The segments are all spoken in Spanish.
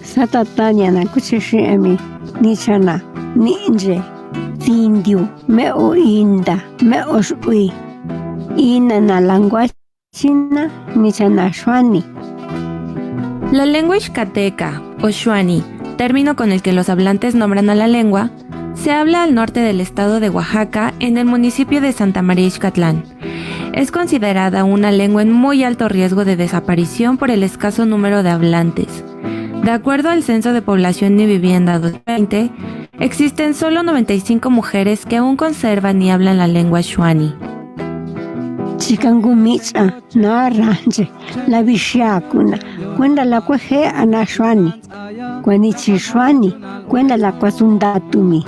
Satatanya na kuchishi emi nichana ninje tindiu me o inda me o shui ina na lengua china nichana shuani. La lengua ixcateca o xuani, término con el que los hablantes nombran a la lengua, se habla al norte del estado de Oaxaca, en el municipio de Santa María Ixcatlán. Es considerada una lengua en muy alto riesgo de desaparición por el escaso número de hablantes. De acuerdo al Censo de Población y Vivienda 2020, existen solo 95 mujeres que aún conservan y hablan la lengua xuani. Chikangumitsa na ranje la vishiakuna cuenda la cueje ana xuani cuanichi xuani cuenda la cuasundatumi.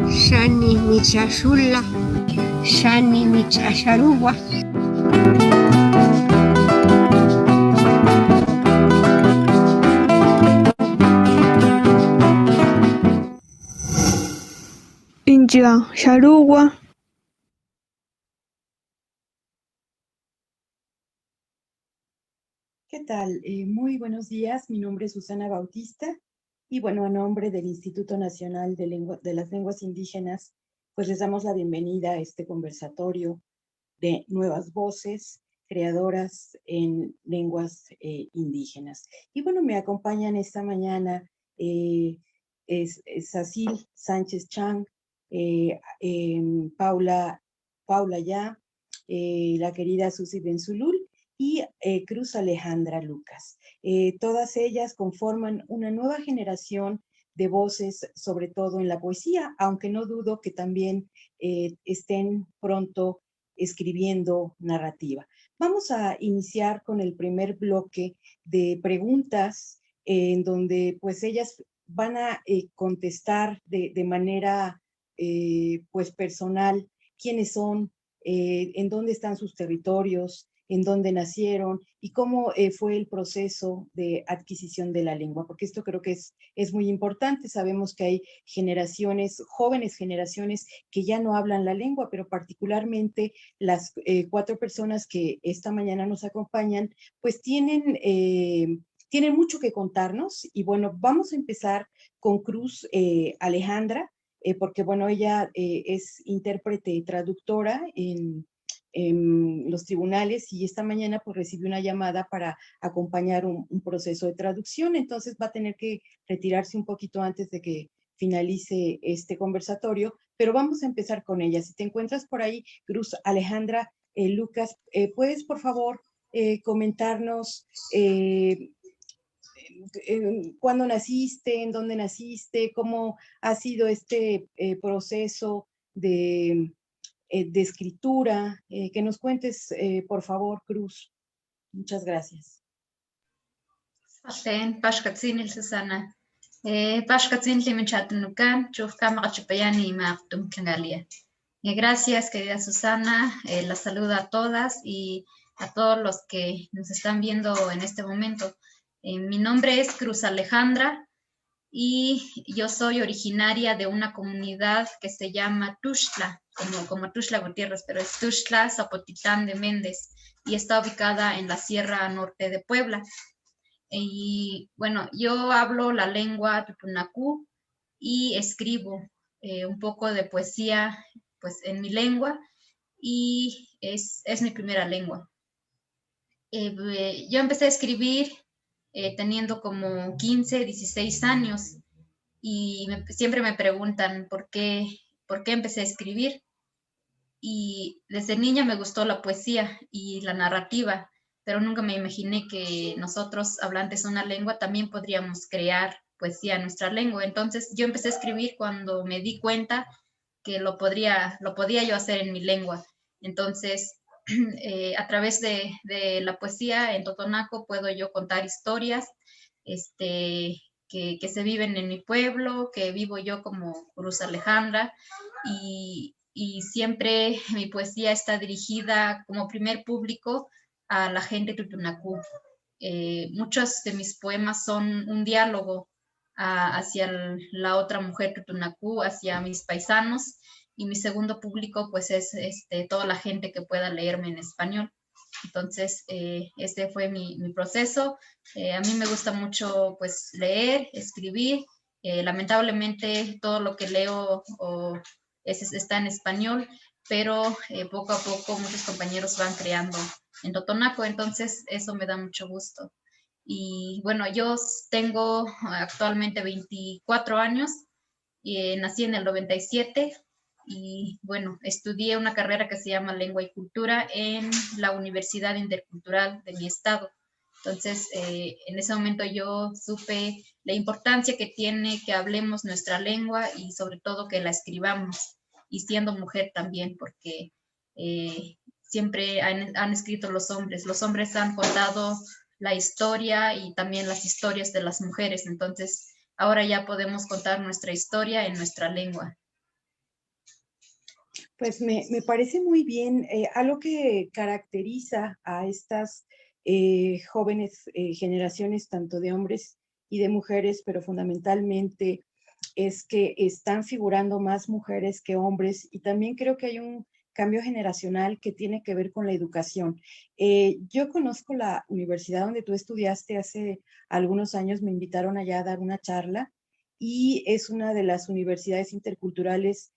Shani michashula, shani michasharuwa. Inja sharuwa. ¿Qué tal? Muy buenos días, mi nombre es Susana Bautista. Y bueno, a nombre del Instituto Nacional de las Lenguas Indígenas, pues les damos la bienvenida a este conversatorio de nuevas voces creadoras en lenguas indígenas. Y bueno, me acompañan esta mañana Sacil Sánchez Chang, Paula Ya, la querida Susi Benzulul y Cruz Alejandra Lucas. Todas ellas conforman una nueva generación de voces, sobre todo en la poesía, aunque no dudo que también estén pronto escribiendo narrativa. Vamos a iniciar con el primer bloque de preguntas en donde pues ellas van a contestar de manera pues personal quiénes son, en dónde están sus territorios, en dónde nacieron y cómo fue el proceso de adquisición de la lengua, porque esto creo que es muy importante. Sabemos que hay generaciones, jóvenes generaciones que ya no hablan la lengua, pero particularmente las 4 personas que esta mañana nos acompañan, pues tienen mucho que contarnos. Y bueno, vamos a empezar con Cruz Alejandra, porque bueno, ella es intérprete y traductora en los tribunales y esta mañana pues recibió una llamada para acompañar un proceso de traducción, entonces va a tener que retirarse un poquito antes de que finalice este conversatorio, pero vamos a empezar con ella. Si te encuentras por ahí, Cruz Alejandra Lucas, ¿puedes por favor comentarnos cuándo naciste, en dónde naciste, cómo ha sido este proceso de escritura, que nos cuentes, por favor, Cruz. Muchas gracias. Pashkatzin Susana. Pashkatzin Limichatnukan, Chufkama Achapayani Maptum Kangalia. Gracias, querida Susana. La saludo a todas y a todos los que nos están viendo en este momento. Mi nombre es Cruz Alejandra y yo soy originaria de una comunidad que se llama Tuxtla, como Tuxtla Gutiérrez, pero es Tuxtla Zapotitán de Méndez y está ubicada en la Sierra Norte de Puebla. Y bueno, yo hablo la lengua tutunacú y escribo un poco de poesía pues en mi lengua y es mi primera lengua. Yo empecé a escribir teniendo como 15, 16 años y siempre me preguntan por qué empecé a escribir. Y desde niña me gustó la poesía y la narrativa, pero nunca me imaginé que nosotros, hablantes de una lengua, también podríamos crear poesía en nuestra lengua. Entonces yo empecé a escribir cuando me di cuenta que lo podía yo hacer en mi lengua. Entonces a través de la poesía en totonaco puedo yo contar historias que se viven en mi pueblo, que vivo yo como Cruz Alejandra, y siempre mi poesía está dirigida como primer público a la gente tutunacú. Muchos de mis poemas son un diálogo hacia la otra mujer tutunacú, hacia mis paisanos, y mi segundo público pues es toda la gente que pueda leerme en español. Entonces, este fue mi proceso. A mí me gusta mucho pues leer, escribir. Lamentablemente todo lo que leo está en español, pero poco a poco muchos compañeros van creando en totonaco, entonces eso me da mucho gusto. Y bueno, yo tengo actualmente 24 años, y nací en el 97 y bueno, estudié una carrera que se llama Lengua y Cultura en la Universidad Intercultural de mi estado. Entonces, en ese momento yo supe la importancia que tiene que hablemos nuestra lengua y sobre todo que la escribamos, y siendo mujer también, porque siempre han escrito los hombres han contado la historia y también las historias de las mujeres, entonces ahora ya podemos contar nuestra historia en nuestra lengua. Pues me parece muy bien. Algo que caracteriza a estas jóvenes generaciones, tanto de hombres y de mujeres, pero fundamentalmente es que están figurando más mujeres que hombres, y también creo que hay un cambio generacional que tiene que ver con la educación. Yo conozco la universidad donde tú estudiaste hace algunos años, me invitaron allá a dar una charla, y es una de las universidades interculturales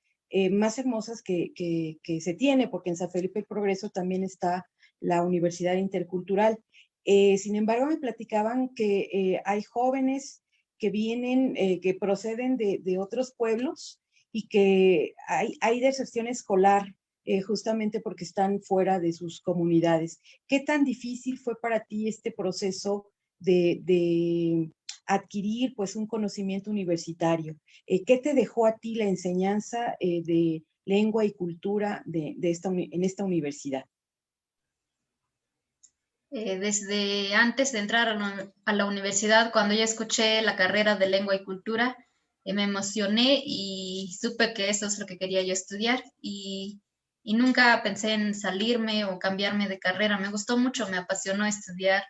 más hermosas que se tiene, porque en San Felipe el Progreso también está la Universidad Intercultural. Sin embargo, me platicaban que hay jóvenes que vienen, que proceden de otros pueblos, y que hay deserción escolar justamente porque están fuera de sus comunidades. ¿Qué tan difícil fue para ti este proceso de adquirir pues un conocimiento universitario? ¿Qué te dejó a ti la enseñanza de lengua y cultura en esta universidad? Desde antes de entrar a la universidad, cuando yo escuché la carrera de lengua y cultura, me emocioné y supe que eso es lo que quería yo estudiar, y nunca pensé en salirme o cambiarme de carrera. Me gustó mucho, me apasionó estudiar,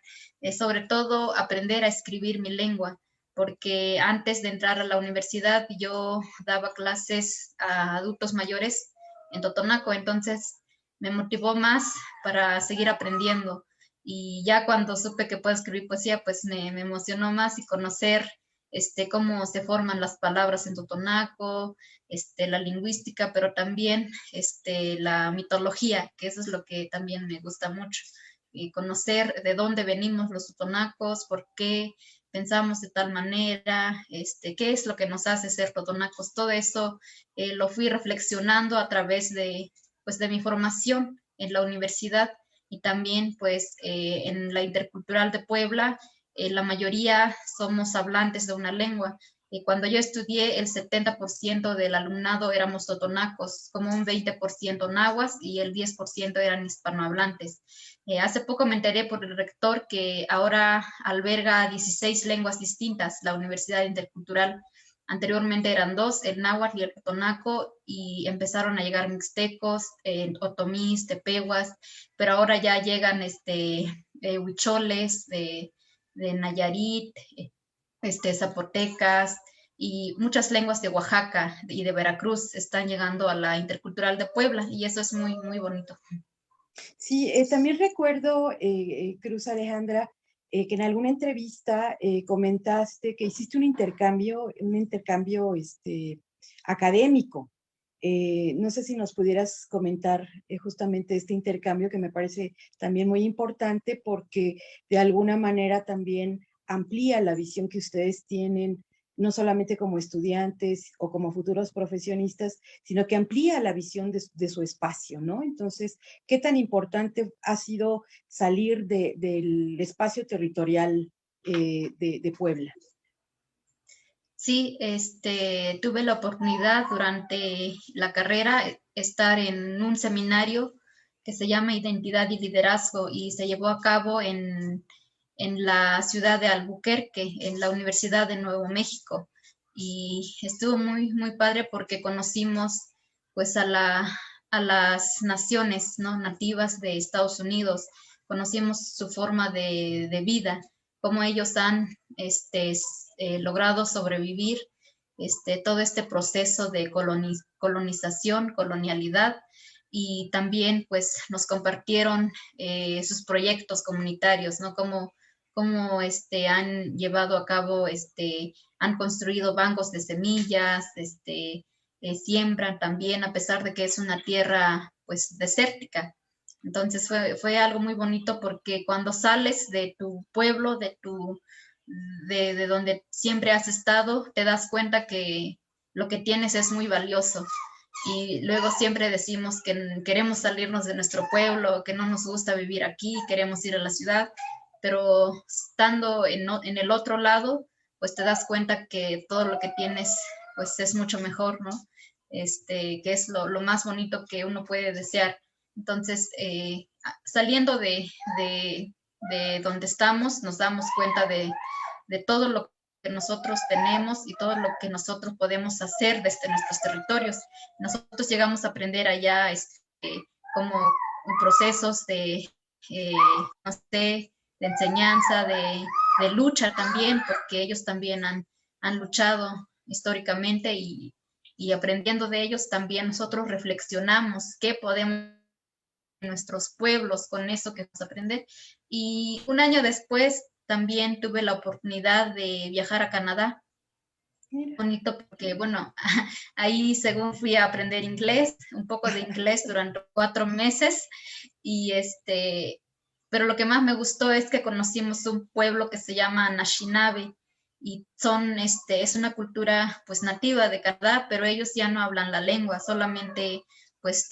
sobre todo aprender a escribir mi lengua, porque antes de entrar a la universidad yo daba clases a adultos mayores en Totonaco, entonces me motivó más para seguir aprendiendo. Y ya cuando supe que puedo escribir poesía, pues me emocionó más, y conocer cómo se forman las palabras en totonaco, la lingüística, pero también la mitología, que eso es lo que también me gusta mucho. Y conocer de dónde venimos los totonacos, por qué pensamos de tal manera, qué es lo que nos hace ser totonacos. Todo eso lo fui reflexionando a través pues, de mi formación en la universidad, y también pues en la Intercultural de Puebla, la mayoría somos hablantes de una lengua. Y cuando yo estudié, el 70% del alumnado éramos totonacos, como un 20% nahuas y el 10% eran hispanohablantes. Hace poco me enteré por el rector que ahora alberga 16 lenguas distintas, la Universidad Intercultural. Anteriormente eran dos, el náhuatl y el totonaco, y empezaron a llegar mixtecos, otomís, tepehuas, pero ahora ya llegan huicholes de Nayarit, zapotecas, y muchas lenguas de Oaxaca y de Veracruz están llegando a la Intercultural de Puebla, y eso es muy, muy bonito. Sí, también recuerdo, Cruz Alejandra, que en alguna entrevista comentaste que hiciste un intercambio académico. No sé si nos pudieras comentar justamente este intercambio, que me parece también muy importante, porque de alguna manera también amplía la visión que ustedes tienen, no solamente como estudiantes o como futuros profesionistas, sino que amplía la visión de su espacio, ¿no? Entonces, ¿qué tan importante ha sido salir del espacio territorial de Puebla? Sí, tuve la oportunidad durante la carrera estar en un seminario que se llama Identidad y Liderazgo y se llevó a cabo en la ciudad de Albuquerque, en la Universidad de Nuevo México. Y estuvo muy, muy padre porque conocimos pues a las naciones, ¿no?, nativas de Estados Unidos, conocimos su forma de vida, cómo ellos han logrado sobrevivir todo este proceso de colonización, colonialidad, y también pues nos compartieron sus proyectos comunitarios, ¿no? Cómo han llevado a cabo, han construido bancos de semillas, siembran también, a pesar de que es una tierra pues desértica. Entonces fue algo muy bonito porque cuando sales de tu pueblo, de donde siempre has estado, te das cuenta que lo que tienes es muy valioso. Y luego siempre decimos que queremos salirnos de nuestro pueblo, que no nos gusta vivir aquí, queremos ir a la ciudad, pero estando en el otro lado, pues te das cuenta que todo lo que tienes pues es mucho mejor, ¿no? Que es lo más bonito que uno puede desear. Entonces, saliendo de donde estamos, nos damos cuenta de todo lo que nosotros tenemos y todo lo que nosotros podemos hacer desde nuestros territorios. Nosotros llegamos a aprender allá como procesos no sé, de enseñanza, de lucha también, porque ellos también han luchado históricamente y aprendiendo de ellos también nosotros reflexionamos qué podemos nuestros pueblos con eso que vamos a aprender. Y un año después también tuve la oportunidad de viajar a Canadá. Mira. Bonito porque, bueno, ahí según fui a aprender inglés, un poco de inglés durante 4 meses, y pero lo que más me gustó es que conocimos un pueblo que se llama Anishinaabe, y es una cultura pues nativa de Canadá, pero ellos ya no hablan la lengua, solamente pues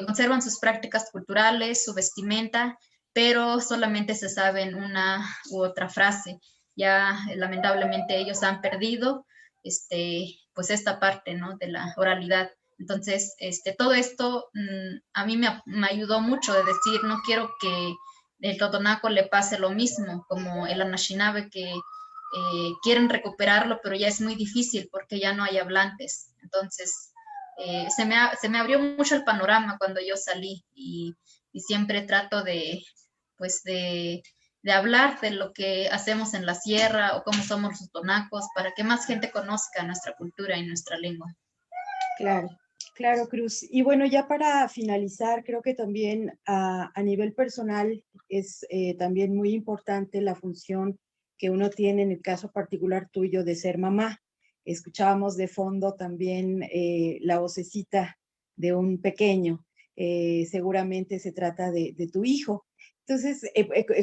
conservan sus prácticas culturales, su vestimenta, pero solamente se saben una u otra frase. Ya lamentablemente ellos han perdido pues esta parte, ¿no?, de la oralidad. Entonces, todo esto a mí me ayudó mucho de decir, no quiero que el Totonaco le pase lo mismo como el Anishinaabe, que quieren recuperarlo, pero ya es muy difícil porque ya no hay hablantes. Entonces, se me abrió mucho el panorama cuando yo salí y siempre trato pues de hablar de lo que hacemos en la sierra o cómo somos los totonacos para que más gente conozca nuestra cultura y nuestra lengua. Claro, claro, Cruz. Y bueno, ya para finalizar, creo que también a nivel personal es también muy importante la función que uno tiene en el caso particular tuyo de ser mamá. Escuchábamos de fondo también la vocecita de un pequeño. Seguramente se trata de tu hijo. Entonces,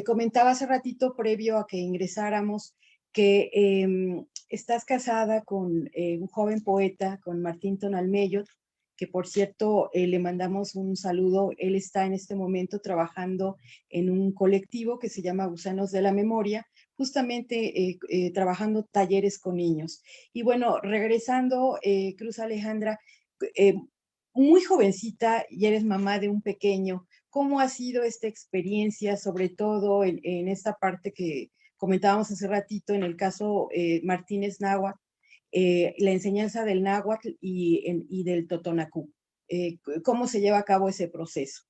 comentaba hace ratito, previo a que ingresáramos, que estás casada con un joven poeta, con Martín Tonalmeyot, que por cierto le mandamos un saludo. Él está en este momento trabajando en un colectivo que se llama Gusanos de la Memoria, justamente trabajando talleres con niños. Y bueno, regresando, Cruz Alejandra, muy jovencita y eres mamá de un pequeño. ¿Cómo ha sido esta experiencia, sobre todo en esta parte que comentábamos hace ratito, en el caso Martínez Náhuatl, la enseñanza del náhuatl y del totonacú? ¿Cómo se lleva a cabo ese proceso?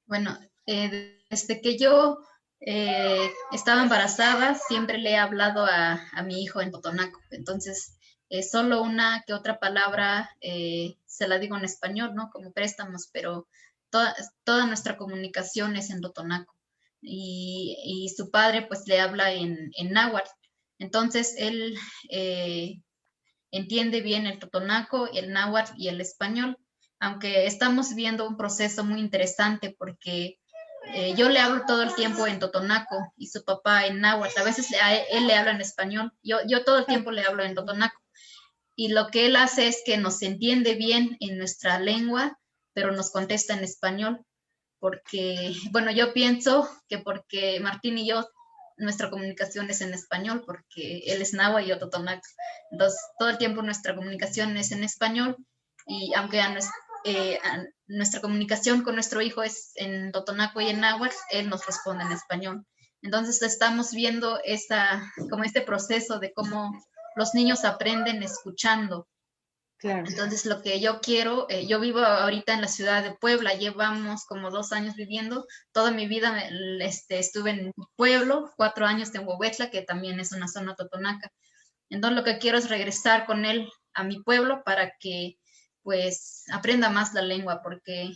Bueno, desde que yo estaba embarazada, siempre le he hablado a mi hijo en totonaco. Entonces, solo una que otra palabra se la digo en español, ¿no? Como préstamos, pero toda nuestra comunicación es en totonaco. Y su padre pues le habla en náhuatl. Entonces, él entiende bien el totonaco, el náhuatl y el español, aunque estamos viendo un proceso muy interesante porque yo le hablo todo el tiempo en totonaco y su papá en náhuatl. A veces él le habla en español, yo todo el tiempo le hablo en totonaco. Y lo que él hace es que nos entiende bien en nuestra lengua, pero nos contesta en español. Porque, bueno, yo pienso que porque Martín y yo, nuestra comunicación es en español, porque él es náhuatl y yo totonaco. Entonces, todo el tiempo nuestra comunicación es en español, y aunque nuestra comunicación con nuestro hijo es en totonaco y en náhuatl, él nos responde en español. Entonces estamos viendo como este proceso de cómo los niños aprenden escuchando. Claro. Entonces lo que yo quiero, yo vivo ahorita en la ciudad de Puebla, llevamos como 2 años viviendo, toda mi vida estuve en pueblo, 4 años en Huehuetla, que también es una zona totonaca. Entonces lo que quiero es regresar con él a mi pueblo para que pues aprenda más la lengua, porque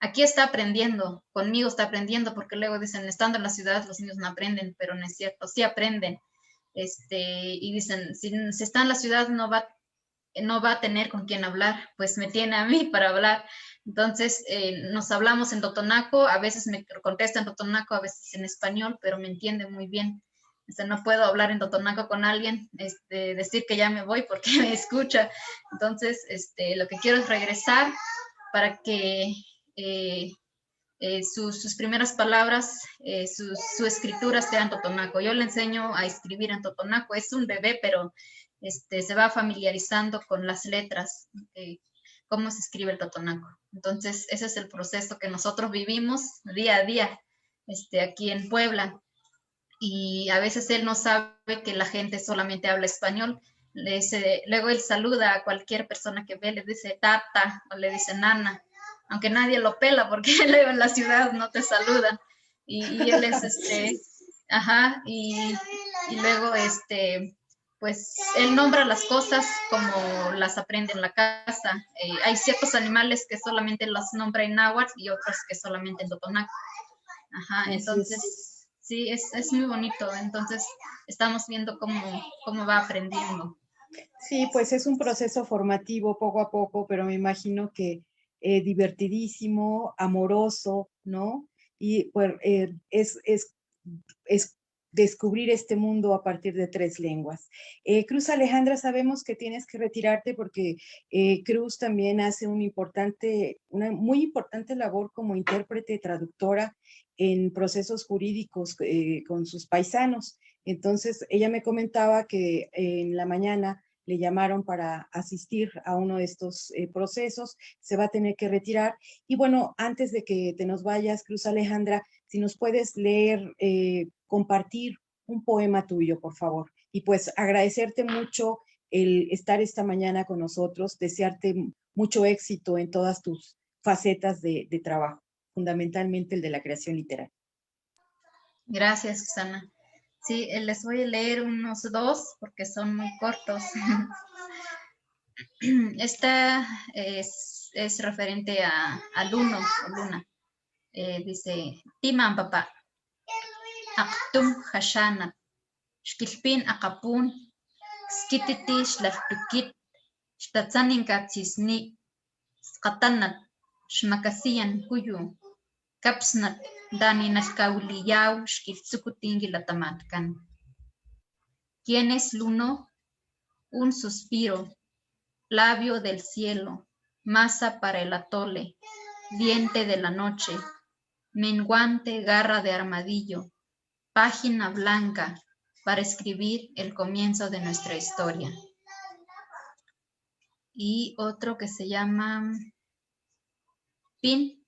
aquí está aprendiendo, conmigo está aprendiendo, porque luego dicen, estando en la ciudad los niños no aprenden, pero no es cierto, sí aprenden. Y dicen, si está en la ciudad no va a tener con quién hablar, pues me tiene a mí para hablar. Entonces nos hablamos en totonaco, a veces me contesta en totonaco, a veces en español, pero me entiende muy bien. No puedo hablar en totonaco con alguien, decir que ya me voy porque me escucha. Entonces, lo que quiero es regresar para que sus primeras palabras, su escritura sea en totonaco. Yo le enseño a escribir en totonaco. Es un bebé, pero se va familiarizando con las letras, cómo se escribe el totonaco. Entonces, ese es el proceso que nosotros vivimos día a día aquí en Puebla. Y a veces él no sabe que la gente solamente habla español. Luego él saluda a cualquier persona que ve, le dice tata o le dice nana, aunque nadie lo pela porque luego en la ciudad no te saludan. Y él es y luego pues él nombra las cosas como las aprende en la casa. Hay ciertos animales que solamente los nombra en náhuatl y otros que solamente en totonaco. Entonces sí, es muy bonito. Entonces estamos viendo cómo va aprendiendo. Sí, pues es un proceso formativo poco a poco, pero me imagino que divertidísimo, amoroso, ¿no? Y pues es descubrir este mundo a partir de 3 lenguas. Cruz Alejandra, sabemos que tienes que retirarte porque Cruz también hace una muy importante labor como intérprete, traductora en procesos jurídicos con sus paisanos. Entonces, ella me comentaba que en la mañana le llamaron para asistir a uno de estos procesos, se va a tener que retirar. Y bueno, antes de que te nos vayas, Cruz Alejandra, si nos puedes leer, compartir un poema tuyo, por favor. Y pues agradecerte mucho el estar esta mañana con nosotros, desearte mucho éxito en todas tus facetas de trabajo, fundamentalmente el de la creación literaria. Gracias, Susana. Sí, les voy a leer unos 2 porque son muy cortos. Esta es referente a Luno o Luna. Dice, Timan papá, Aktum Hashanat, Shkilpin Akapun, Skititi Shlartukit, Shtatsanin Katsisni, Skatanat, Shmakasiyan Kuyu, Kapsnat, Dani Nalkauliyau, Shkiltsukutin Gilatamatkan. ¿Quién es Luno? Un suspiro, labio del cielo, masa para el atole, diente de la noche, menguante garra de armadillo, página blanca para escribir el comienzo de nuestra historia. Y otro que se llama Pin,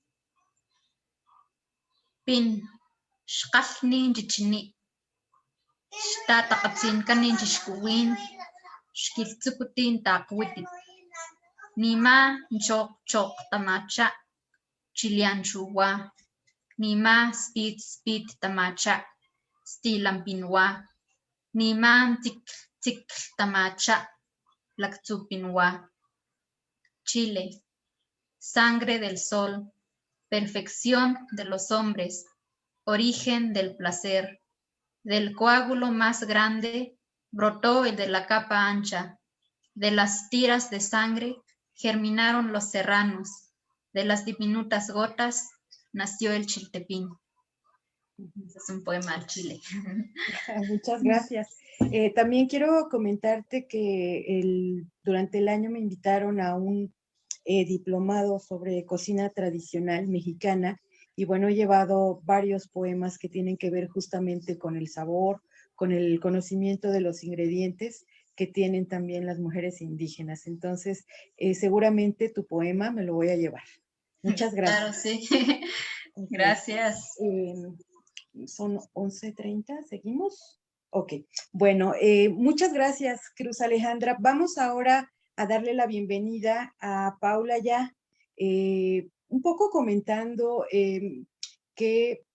Shkalni Jichini, Shtataqatsin Kanin Jishkuwin, Shkiltsukutin Takwitit, Nima Chok Chok Tamacha, Chilian Chuwa, Nima Spit Tamacha, Stilampinwa, Nima Tik Tamacha, Laktsupinwa. Chile, sangre del sol, perfección de los hombres, origen del placer. Del coágulo más grande brotó el de la capa ancha. De las tiras de sangre germinaron los serranos. De las diminutas gotas nació el chiltepín. Ese es un poema al Chile. Muchas gracias. También quiero comentarte que durante el año me invitaron a un diplomado sobre cocina tradicional mexicana y bueno, he llevado varios poemas que tienen que ver justamente con el sabor, con el conocimiento de los ingredientes, que tienen también las mujeres indígenas. Entonces, seguramente tu poema me lo voy a llevar. Muchas gracias. Claro, sí. Gracias. Son 11:30, ¿seguimos? Ok, bueno, muchas gracias, Cruz Alejandra. Vamos ahora a darle la bienvenida a Paula ya, un poco comentando que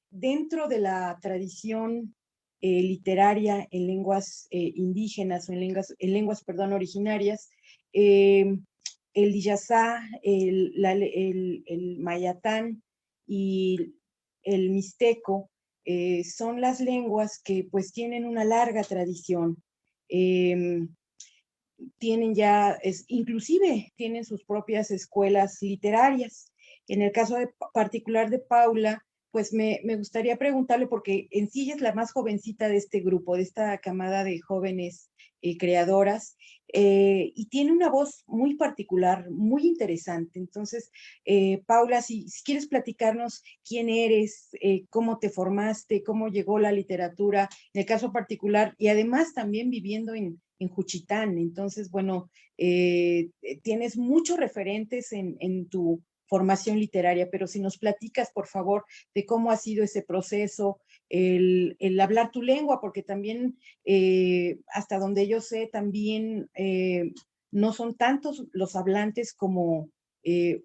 dentro de la tradición literaria en lenguas indígenas o en lenguas, perdón, originarias, el Diyasá, el Mayatán y el Mixteco son las lenguas que pues tienen una larga tradición. Tienen ya, inclusive tienen sus propias escuelas literarias. En el caso particular de Paula, pues me gustaría preguntarle, porque en sí ella es la más jovencita de este grupo, de esta camada de jóvenes creadoras, y tiene una voz muy particular, muy interesante. Entonces, Paula, si quieres platicarnos quién eres, cómo te formaste, cómo llegó la literatura, en el caso particular, y además también viviendo en Juchitán. Entonces, bueno, tienes muchos referentes en tu formación literaria, pero si nos platicas, por favor, de cómo ha sido ese proceso, el hablar tu lengua, porque también, hasta donde yo sé, también no son tantos los hablantes como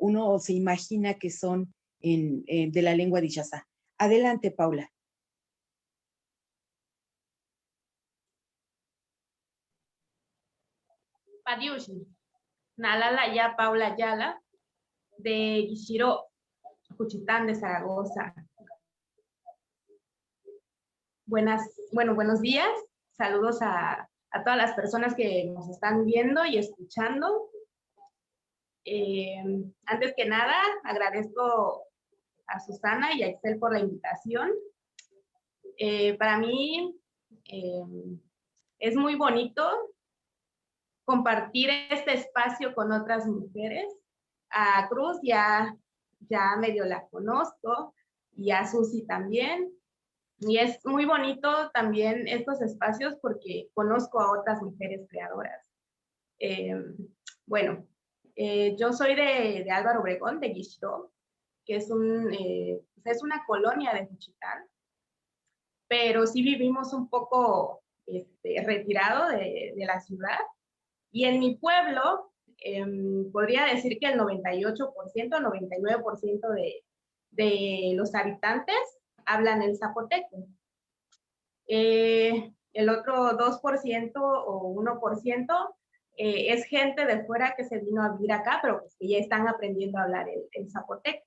uno se imagina que son de la lengua Diyasá. Adelante, Paula. Padiushi, Nalala ya Paula Ayala, de Guishiro, Juchitán de Zaragoza. Buenos días. Saludos a todas las personas que nos están viendo y escuchando. Antes que nada, agradezco a Susana y a Excel por la invitación. Para mí es muy bonito compartir este espacio con otras mujeres. A Cruz ya medio la conozco, y a Susi también. Y es muy bonito también estos espacios porque conozco a otras mujeres creadoras. Yo soy de Álvaro Obregón, de Guixó, que es una colonia de Juchitán, pero sí vivimos un poco retirado de la ciudad. Y en mi pueblo, podría decir que el 98%, 99% de los habitantes hablan el zapoteco. El otro 2% o 1% es gente de fuera que se vino a vivir acá, pero pues que ya están aprendiendo a hablar el zapoteco.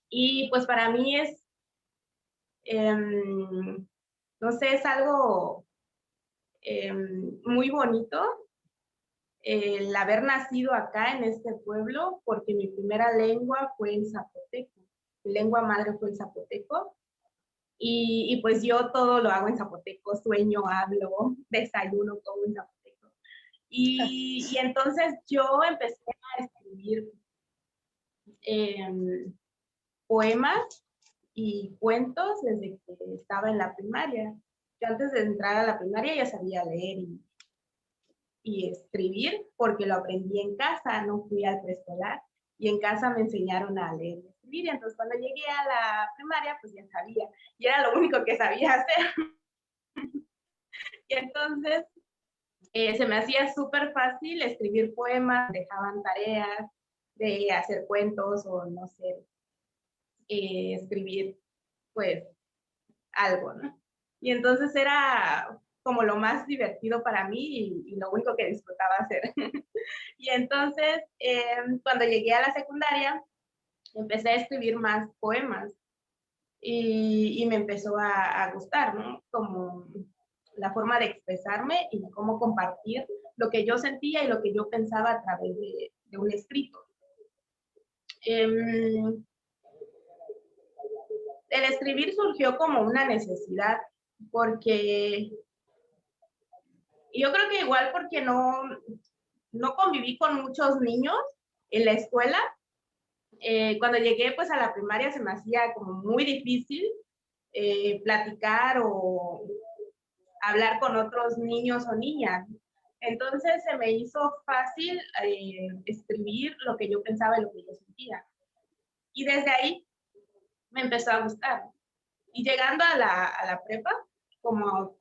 Y pues para mí es, no sé, es algo muy bonito el haber nacido acá en este pueblo, porque mi primera lengua fue el zapoteco. Mi lengua madre fue el zapoteco. Y pues yo todo lo hago en zapoteco, sueño, hablo, desayuno, como en zapoteco. Y entonces yo empecé a escribir poemas y cuentos desde que estaba en la primaria. Yo antes de entrar a la primaria ya sabía leer y escribir, porque lo aprendí en casa, no fui al preescolar, y en casa me enseñaron a leer y escribir. Entonces cuando llegué a la primaria, pues ya sabía, y era lo único que sabía hacer. Y entonces se me hacía súper fácil escribir poemas, dejaban tareas de hacer cuentos o no sé, escribir pues algo, ¿no? Y entonces era como lo más divertido para mí y lo único que disfrutaba hacer. Y entonces, cuando llegué a la secundaria, empecé a escribir más poemas y me empezó a gustar, ¿no? Como la forma de expresarme y cómo compartir lo que yo sentía y lo que yo pensaba a través de un escrito. El escribir surgió como una necesidad, porque yo creo que igual porque no conviví con muchos niños en la escuela. Cuando llegué pues a la primaria se me hacía como muy difícil platicar o hablar con otros niños o niñas. Entonces se me hizo fácil escribir lo que yo pensaba y lo que yo sentía. Y desde ahí me empezó a gustar. Y llegando a la prepa, como,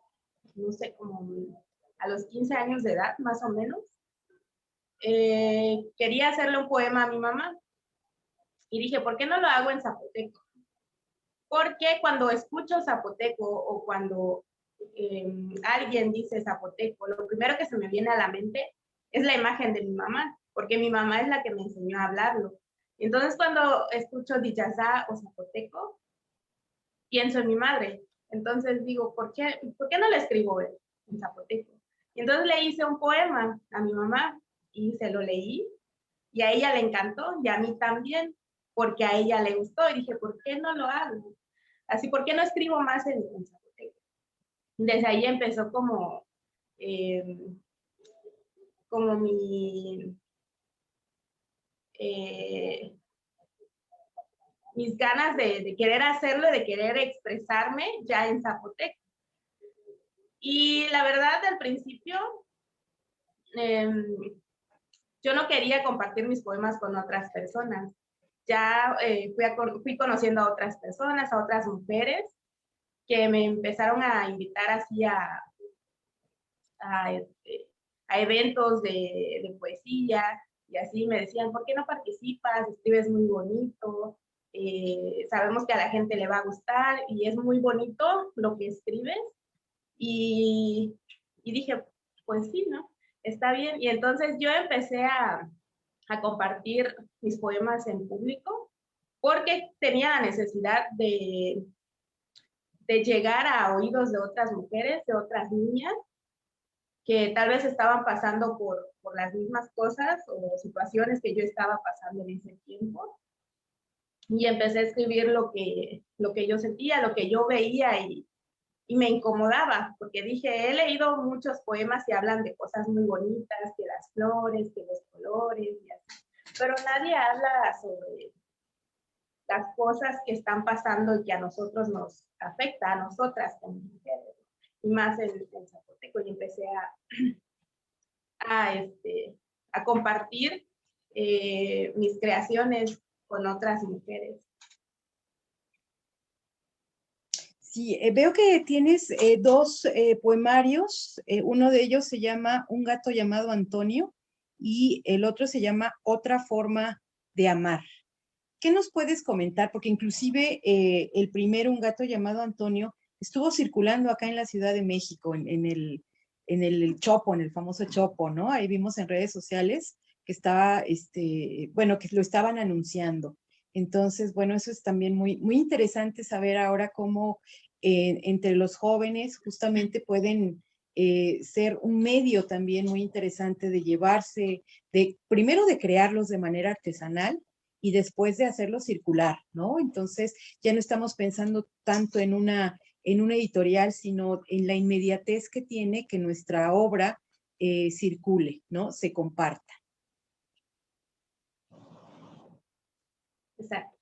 no sé, como a los 15 años de edad, más o menos, quería hacerle un poema a mi mamá. Y dije, ¿por qué no lo hago en zapoteco? Porque cuando escucho zapoteco o cuando alguien dice zapoteco, lo primero que se me viene a la mente es la imagen de mi mamá, porque mi mamá es la que me enseñó a hablarlo. Entonces, cuando escucho Diyazá o zapoteco, pienso en mi madre. Entonces digo, ¿por qué no le escribo en zapoteco? Y entonces le hice un poema a mi mamá y se lo leí y a ella le encantó y a mí también, porque a ella le gustó y dije, ¿por qué no lo hago? Así, ¿por qué no escribo más en zapoteco? Desde ahí empezó como mi mis ganas de querer hacerlo, de querer expresarme ya en zapoteco. Y la verdad, al principio, yo no quería compartir mis poemas con otras personas. Ya fui conociendo a otras personas, a otras mujeres, que me empezaron a invitar así a eventos de poesía, y así me decían, ¿por qué no participas? Escribes muy bonito, sabemos que a la gente le va a gustar, y es muy bonito lo que escribes, y dije, pues sí, ¿no? Está bien, y entonces yo empecé a compartir mis poemas en público, porque tenía la necesidad de llegar a oídos de otras mujeres, de otras niñas, que tal vez estaban pasando por las mismas cosas o situaciones que yo estaba pasando en ese tiempo. Y empecé a escribir lo que yo sentía, lo que yo veía, y me incomodaba, porque dije, he leído muchos poemas que hablan de cosas muy bonitas, que las flores, que los colores, y así, pero nadie habla sobre las cosas que están pasando y que a nosotros nos afecta, a nosotras como mujeres, y más en zapoteco. Y empecé a compartir mis creaciones con otras mujeres. Sí, veo que tienes dos poemarios. Uno de ellos se llama Un gato llamado Antonio y el otro se llama Otra forma de amar. ¿Qué nos puedes comentar? Porque inclusive el primero, Un gato llamado Antonio, estuvo circulando acá en la Ciudad de México, en el Chopo, en el famoso Chopo, ¿no? Ahí vimos en redes sociales que estaba, bueno, que lo estaban anunciando. Entonces, bueno, eso es también muy, muy interesante saber ahora cómo entre los jóvenes justamente pueden ser un medio también muy interesante de llevarse, primero de crearlos de manera artesanal y después de hacerlo circular, ¿no? Entonces ya no estamos pensando tanto en una editorial, sino en la inmediatez que tiene que nuestra obra circule, ¿no? Se comparta. Exacto.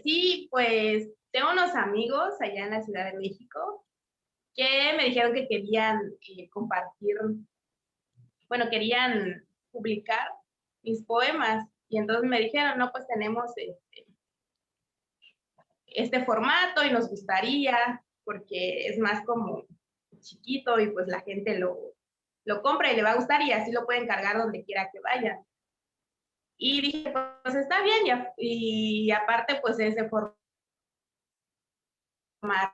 Sí, pues tengo unos amigos allá en la Ciudad de México que me dijeron que querían compartir, bueno, querían publicar mis poemas. Y entonces me dijeron, no, pues tenemos este formato y nos gustaría, porque es más como chiquito y pues la gente lo compra y le va a gustar y así lo pueden cargar donde quiera que vayan. Y dije, pues está bien, y aparte pues es de forma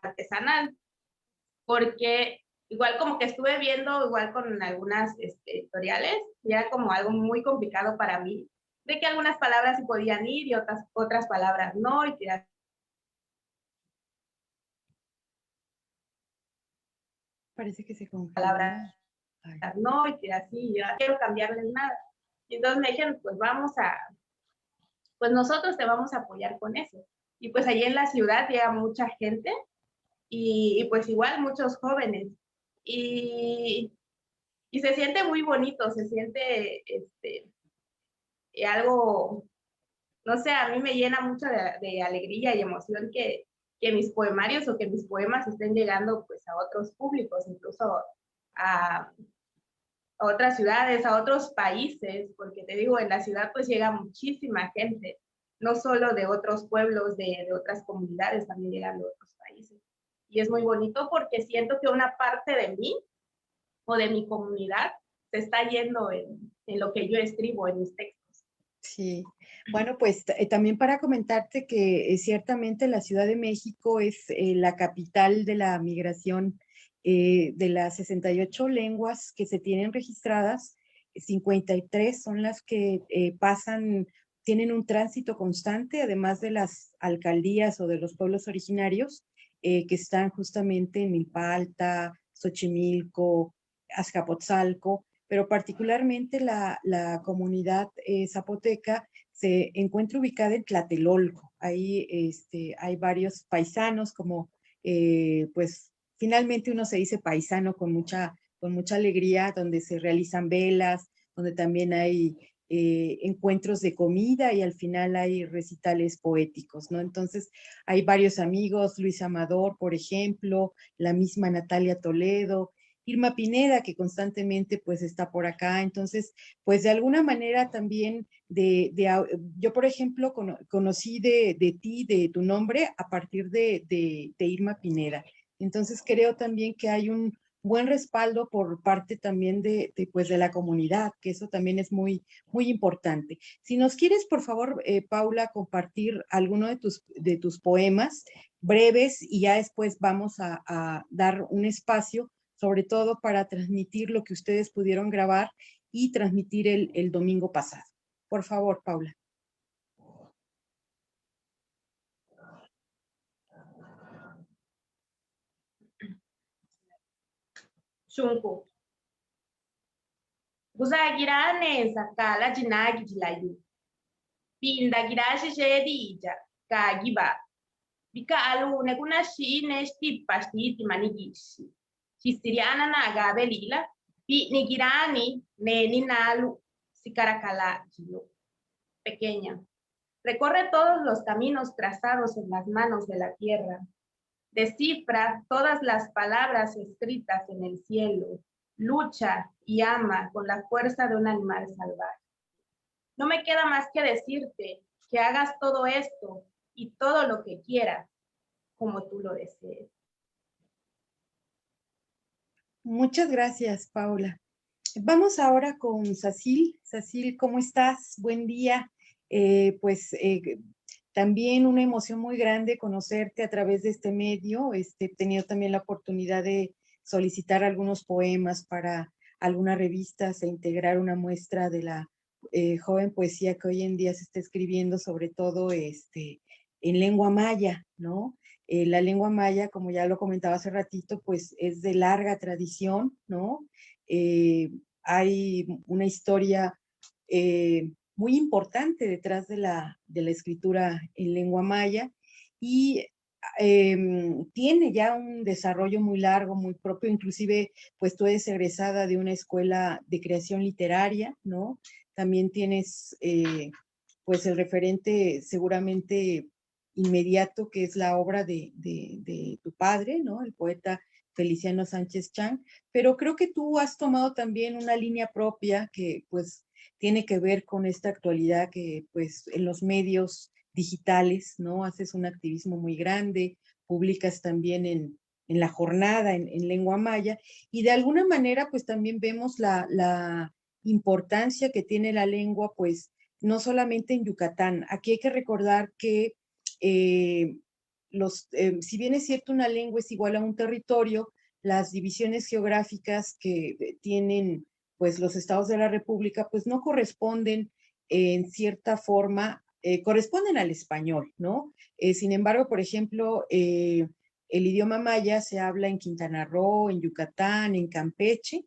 artesanal, porque igual como que estuve viendo igual con algunas editoriales, y era como algo muy complicado para mí, de que algunas palabras sí podían ir y otras palabras no, y que Parece que se congeló. palabras no, y que así, yo no quiero cambiarles nada. Y entonces me dijeron, pues nosotros te vamos a apoyar con eso. Y pues allí en la ciudad llega mucha gente y pues igual muchos jóvenes. Y se siente muy bonito, se siente algo, no sé, a mí me llena mucho de alegría y emoción que que mis poemarios o que mis poemas estén llegando pues a otros públicos, incluso a otras ciudades, a otros países, porque te digo, en la ciudad pues llega muchísima gente, no solo de otros pueblos, de otras comunidades, también llegan de otros países. Y es muy bonito porque siento que una parte de mí o de mi comunidad se está yendo en lo que yo escribo, en mis textos. Sí, bueno, pues también para comentarte que ciertamente la Ciudad de México es la capital de la migración de las 68 lenguas que se tienen registradas, 53 son las que pasan, tienen un tránsito constante, además de las alcaldías o de los pueblos originarios que están justamente en Milpa, Xochimilco, Azcapotzalco, pero particularmente la comunidad zapoteca se encuentra ubicada en Tlatelolco. Ahí hay varios paisanos, como pues finalmente uno se dice paisano con mucha alegría, donde se realizan velas, donde también hay encuentros de comida y al final hay recitales poéticos, ¿no? Entonces hay varios amigos, Luis Amador, por ejemplo, la misma Natalia Toledo, Irma Pineda, que constantemente pues está por acá. Entonces, pues de alguna manera también yo, por ejemplo, conocí de ti, de tu nombre, a partir de Irma Pineda. Entonces, creo también que hay un buen respaldo por parte también pues de la comunidad, que eso también es muy, muy importante. Si nos quieres, por favor, Paula, compartir alguno de tus poemas breves y ya después vamos a dar un espacio sobre todo para transmitir lo que ustedes pudieron grabar y transmitir el domingo pasado. Por favor, Paula. Shunku. Guzagirane sakala jinagi jilayu. Pinda girashi jedija kagiba. Bika alu nekuna shine stipa stiti manigishi. Chistiriana na gabelila. Pi nigirani ne ninalu sicaracala gilo. Pequeña. Recorre todos los caminos trazados en las manos de la tierra. Descifra todas las palabras escritas en el cielo. Lucha y ama con la fuerza de un animal salvaje. No me queda más que decirte que hagas todo esto y todo lo que quieras, como tú lo desees. Muchas gracias, Paula. Vamos ahora con Sacil. Sacil, ¿cómo estás? Buen día. También una emoción muy grande conocerte a través de este medio. He tenido también la oportunidad de solicitar algunos poemas para algunas revistas e integrar una muestra de la joven poesía que hoy en día se está escribiendo, sobre todo en lengua maya, ¿no? La lengua maya, como ya lo comentaba hace ratito, pues es de larga tradición, ¿no? Hay una historia muy importante detrás de la escritura en lengua maya y tiene ya un desarrollo muy largo, muy propio, inclusive pues tú eres egresada de una escuela de creación literaria, ¿no? También tienes pues el referente seguramente inmediato que es la obra de tu padre, ¿no? El poeta Feliciano Sánchez Chang, pero creo que tú has tomado también una línea propia que pues tiene que ver con esta actualidad que pues en los medios digitales, ¿no? Haces un activismo muy grande, publicas también en la jornada en lengua maya y de alguna manera pues también vemos la importancia que tiene la lengua pues no solamente en Yucatán. Aquí hay que recordar que si bien es cierto una lengua es igual a un territorio, las divisiones geográficas que tienen pues los estados de la República pues no corresponden en cierta forma, corresponden al español, ¿no? Sin embargo, por ejemplo, el idioma maya se habla en Quintana Roo, en Yucatán, en Campeche,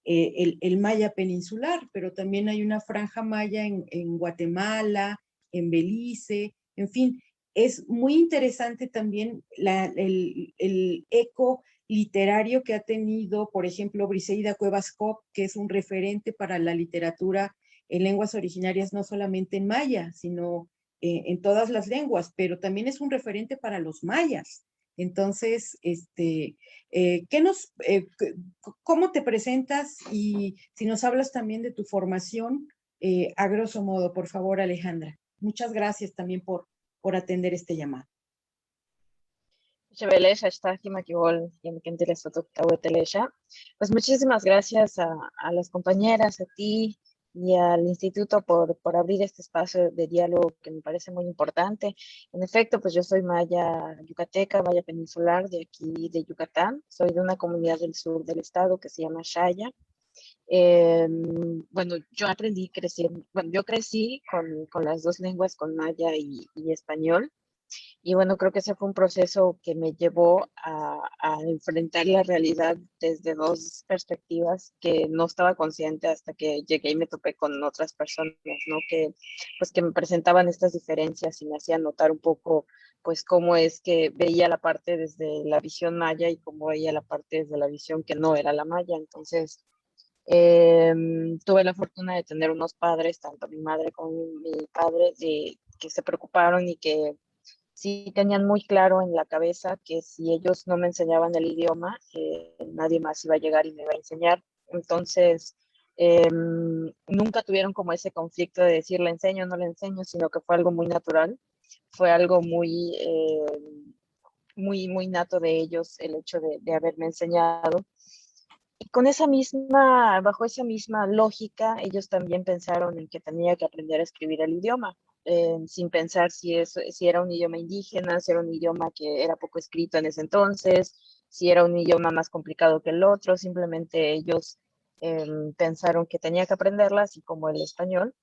el maya peninsular, pero también hay una franja maya en Guatemala, en Belice, en fin, es muy interesante también el eco literario que ha tenido, por ejemplo, Briseida Cuevas Copp, que es un referente para la literatura en lenguas originarias, no solamente en maya, sino en todas las lenguas, pero también es un referente para los mayas. Entonces, ¿cómo te presentas? Y si nos hablas también de tu formación, a grosso modo, por favor, Alejandra. Muchas gracias también por atender este llamado. Pues muchísimas gracias a las compañeras, a ti y al instituto por abrir este espacio de diálogo que me parece muy importante. En efecto, pues yo soy maya yucateca, maya peninsular de aquí de Yucatán. Soy de una comunidad del sur del estado que se llama Shaya. Bueno, yo crecí con las dos lenguas, con maya y español. Y bueno, creo que ese fue un proceso que me llevó a enfrentar la realidad desde dos perspectivas que no estaba consciente hasta que llegué y me topé con otras personas, ¿no? Pues que me presentaban estas diferencias y me hacían notar un poco, pues, cómo es que veía la parte desde la visión maya y cómo veía la parte desde la visión que no era la maya. Entonces, tuve la fortuna de tener unos padres, tanto mi madre como mi padre, que se preocuparon y que sí tenían muy claro en la cabeza que si ellos no me enseñaban el idioma, nadie más iba a llegar y me iba a enseñar. Entonces, nunca tuvieron como ese conflicto de decir le enseño o no le enseño, sino que fue algo muy natural, fue algo muy nato de ellos el hecho de haberme enseñado. Y bajo esa misma lógica, ellos también pensaron en que tenía que aprender a escribir el idioma, sin pensar si era un idioma indígena, si era un idioma que era poco escrito en ese entonces, si era un idioma más complicado que el otro, simplemente ellos pensaron que tenía que aprenderla, así como el español.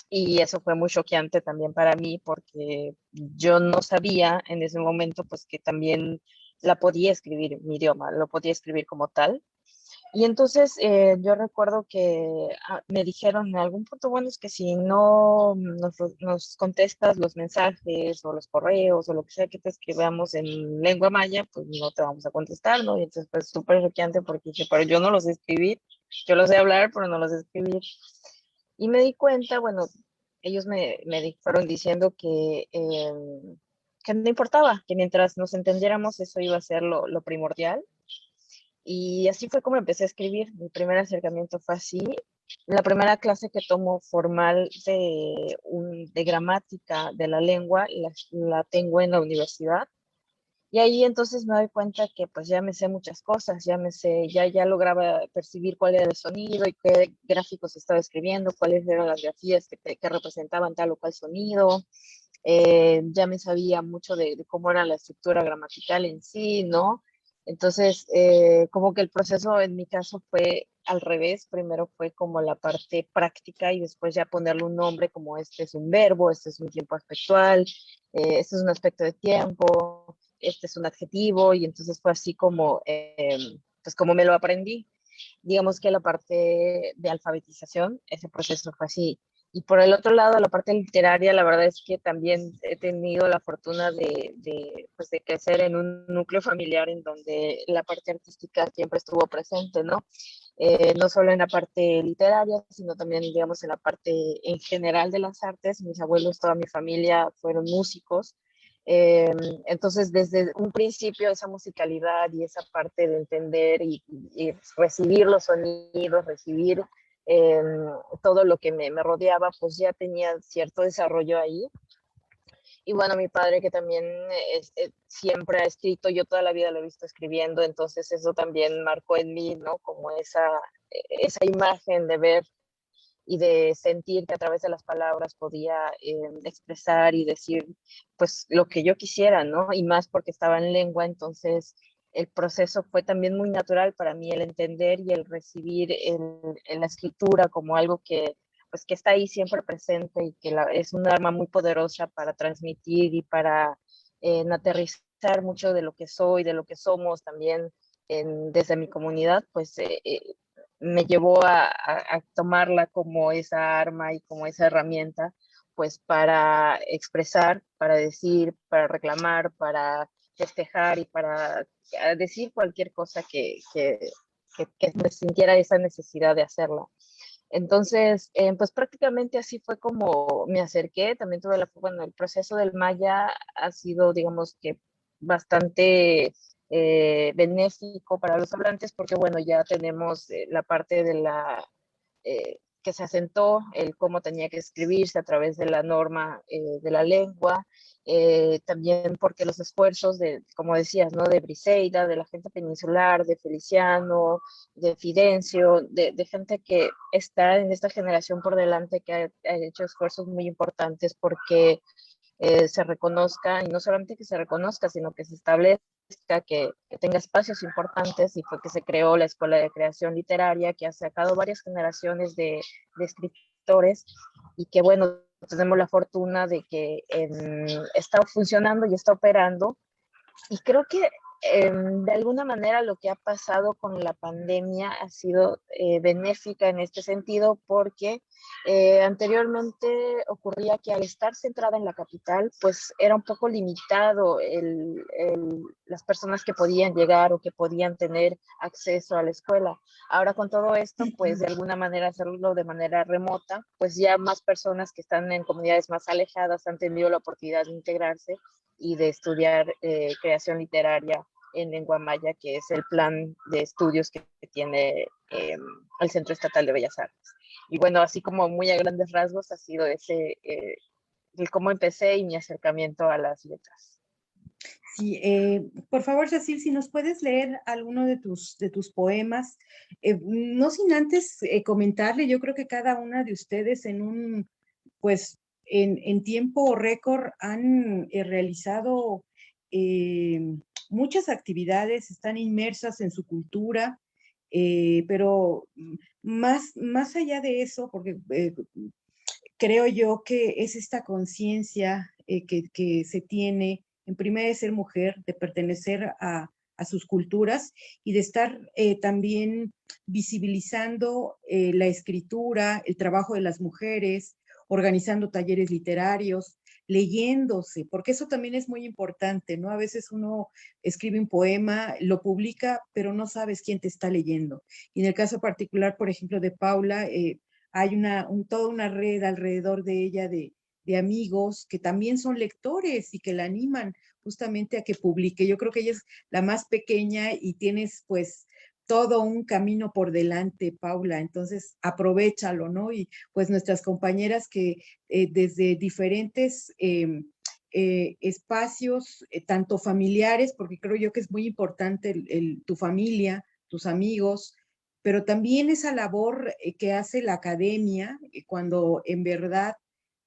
Y eso fue muy choqueante también para mí porque yo no sabía en ese momento pues que también la podía escribir mi idioma, lo podía escribir como tal. Y entonces yo recuerdo que me dijeron en algún punto, bueno, es que si no nos contestas los mensajes o los correos o lo que sea que te escribamos en lengua maya, pues no te vamos a contestar, ¿no? Y entonces pues súper choqueante porque dije, pero yo no los sé escribir, yo los sé hablar, pero no los sé escribir. Y me di cuenta, bueno, ellos fueron diciendo que no importaba, que mientras nos entendiéramos eso iba a ser lo primordial. Y así fue como empecé a escribir. Mi primer acercamiento fue así. La primera clase que tomo formal de gramática de la lengua la tengo en la universidad. Y ahí entonces me doy cuenta que pues ya me sé muchas cosas, ya lograba percibir cuál era el sonido y qué gráficos estaba escribiendo, cuáles eran las grafías que representaban tal o cual sonido. Ya me sabía mucho de cómo era la estructura gramatical en sí, ¿no? Entonces, como que el proceso en mi caso fue al revés. Primero fue como la parte práctica y después ya ponerle un nombre como este es un verbo, este es un tiempo aspectual, este es un aspecto de tiempo, este es un adjetivo, y entonces fue así como, pues como me lo aprendí. Digamos que la parte de alfabetización, ese proceso fue así. Y por el otro lado, la parte literaria, la verdad es que también he tenido la fortuna pues de crecer en un núcleo familiar en donde la parte artística siempre estuvo presente, ¿no? No solo en la parte literaria, sino también, digamos, en la parte en general de las artes. Mis abuelos, toda mi familia fueron músicos. Eh, entonces, desde un principio, esa musicalidad y esa parte de entender y recibir los sonidos, recibir eh, todo lo que me rodeaba, pues ya tenía cierto desarrollo ahí. Y bueno, mi padre que también siempre ha escrito, yo toda la vida lo he visto escribiendo, entonces eso también marcó en mí, ¿no? Como esa imagen de ver y de sentir que a través de las palabras podía expresar y decir pues lo que yo quisiera, ¿no? Y más porque estaba en lengua, entonces el proceso fue también muy natural para mí, el entender y el recibir en la escritura como algo que pues que está ahí siempre presente y que es un arma muy poderosa para transmitir y para aterrizar mucho de lo que soy, de lo que somos también desde mi comunidad, pues me llevó a tomarla como esa arma y como esa herramienta, pues para expresar, para decir, para reclamar, para festejar y para decir cualquier cosa que me sintiera esa necesidad de hacerla. Entonces, pues prácticamente así fue como me acerqué. También tuve bueno, el proceso del Maya ha sido, digamos que, bastante benéfico para los hablantes porque, bueno, ya tenemos la parte de que se asentó, el cómo tenía que escribirse a través de la norma de la lengua, también porque los esfuerzos de, como decías, ¿no? De Briseida, de la gente peninsular, de Feliciano, de Fidencio, de gente que está en esta generación por delante, que ha hecho esfuerzos muy importantes porque se reconozca, y no solamente que se reconozca, sino que se establezca, que tenga espacios importantes, y fue que se creó la Escuela de Creación Literaria, que ha sacado varias generaciones de escritores, y que bueno, tenemos la fortuna de que está funcionando y está operando, y creo que de alguna manera lo que ha pasado con la pandemia ha sido benéfica en este sentido porque anteriormente ocurría que al estar centrada en la capital, pues era un poco limitado las personas que podían llegar o que podían tener acceso a la escuela. Ahora con todo esto, pues de alguna manera hacerlo de manera remota, pues ya más personas que están en comunidades más alejadas han tenido la oportunidad de integrarse y de estudiar creación literaria en lengua maya, que es el plan de estudios que tiene el Centro Estatal de Bellas Artes. Y bueno, así como muy a grandes rasgos ha sido ese, el cómo empecé y mi acercamiento a las letras. Sí, por favor, Cecil, si nos puedes leer alguno de tus poemas, no sin antes comentarle, yo creo que cada una de ustedes pues, en tiempo récord han realizado muchas actividades, están inmersas en su cultura, pero más allá de eso, porque creo yo que es esta conciencia que se tiene, en primer de ser mujer, de pertenecer a sus culturas y de estar también visibilizando la escritura, el trabajo de las mujeres, organizando talleres literarios, leyéndose, porque eso también es muy importante, ¿no? A veces uno escribe un poema, lo publica, pero no sabes quién te está leyendo. Y en el caso particular, por ejemplo, de Paula, hay toda una red alrededor de ella de amigos que también son lectores y que la animan justamente a que publique. Yo creo que ella es la más pequeña y tienes pues todo un camino por delante, Paula, entonces aprovéchalo, ¿no? Y pues nuestras compañeras que desde diferentes espacios, tanto familiares, porque creo yo que es muy importante tu familia, tus amigos, pero también esa labor que hace la academia cuando en verdad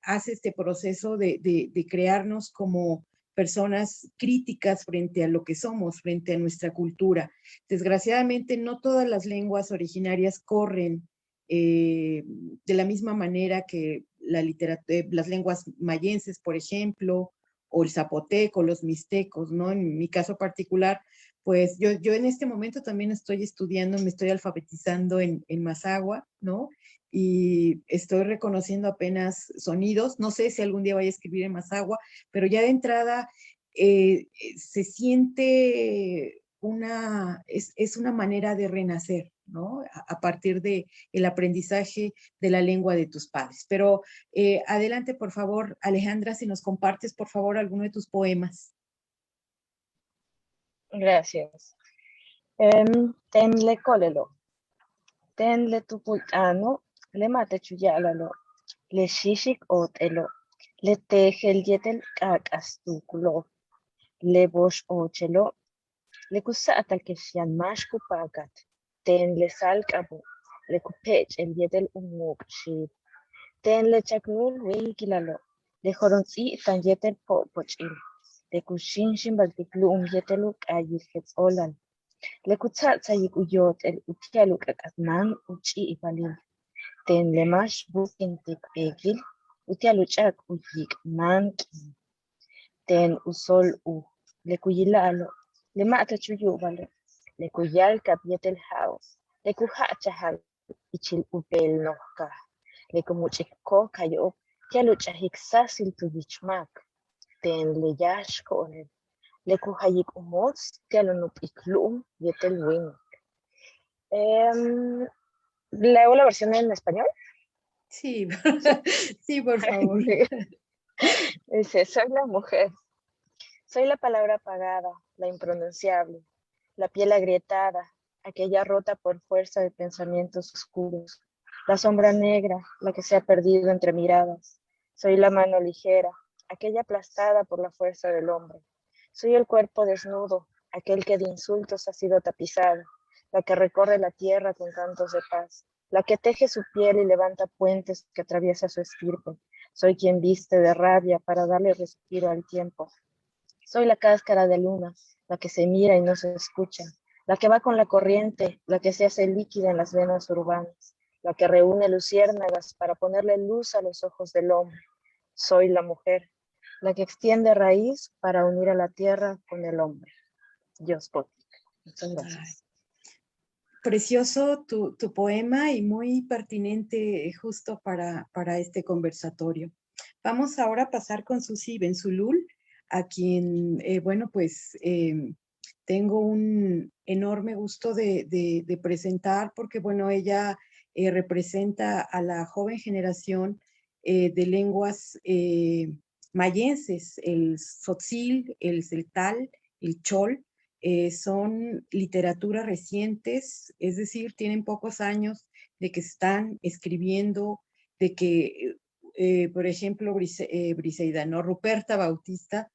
hace este proceso de crearnos como personas críticas frente a lo que somos, frente a nuestra cultura. Desgraciadamente, no todas las lenguas originarias corren de la misma manera que las lenguas mayenses, por ejemplo, o el zapoteco, los mixtecos, ¿no? En mi caso particular, pues yo en este momento también estoy estudiando, me estoy alfabetizando en Mazahua, ¿no? Y estoy reconociendo apenas sonidos. No sé si algún día voy a escribir en Mazahua, pero ya de entrada se siente es una manera de renacer, ¿no? A partir de el aprendizaje de la lengua de tus padres. Pero adelante, por favor, Alejandra, si nos compartes, por favor, alguno de tus poemas. Gracias. Tenle kolelo. Tenle tupultano. Le mate chuyalalo. Le shishik otelo. Le tejel yetel kakastukulo. Le bosh ochelo. Le kusatal keshian mashku pagat. Tenle salkabu. Le kupech el yetel umuk. Tenle chaknul winkilalo. Le joronzi tan yetel pochil. Le kushinshin baltiklu yetelu kayil olan. Le kutsatsa yik uyot el utialu kakatman uchi ibalin. Ten le mash bukin tik egil. Utialu chak uyik manki. Ten usol u. Le kuyilalo. Le mata chuyu balo. Le kuyal kap yetel house. Le kuhacha hal. Ichil upel nohka. Le kumuchiko kayo. Tialu chahik sasil tu yichmak. Ten le yash konen. Le kuhayik umots. Tialu nup iklum yetel wing. ¿Leo la versión en español? Sí, sí, por favor. Dice, soy la mujer, soy la palabra apagada, la impronunciable, la piel agrietada, aquella rota por fuerza de pensamientos oscuros, la sombra negra, la que se ha perdido entre miradas. Soy la mano ligera, aquella aplastada por la fuerza del hombre. Soy el cuerpo desnudo, aquel que de insultos ha sido tapizado, la que recorre la tierra con cantos de paz, la que teje su piel y levanta puentes que atraviesa su estirpe. Soy quien viste de rabia para darle respiro al tiempo. Soy la cáscara de luna, la que se mira y no se escucha, la que va con la corriente, la que se hace líquida en las venas urbanas, la que reúne luciérnagas para ponerle luz a los ojos del hombre. Soy la mujer, la que extiende raíz para unir a la tierra con el hombre. Dios Potic. Muchas gracias. Precioso tu poema y muy pertinente justo para este conversatorio. Vamos ahora a pasar con Susi Benzulul, a quien, bueno, pues tengo un enorme gusto de presentar porque, bueno, ella representa a la joven generación de lenguas mayenses, el tzotzil, el celtal, el chol. Son literaturas recientes, es decir, tienen pocos años de que están escribiendo, de que, por ejemplo, Briseida, ¿no? Ruperta Bautista,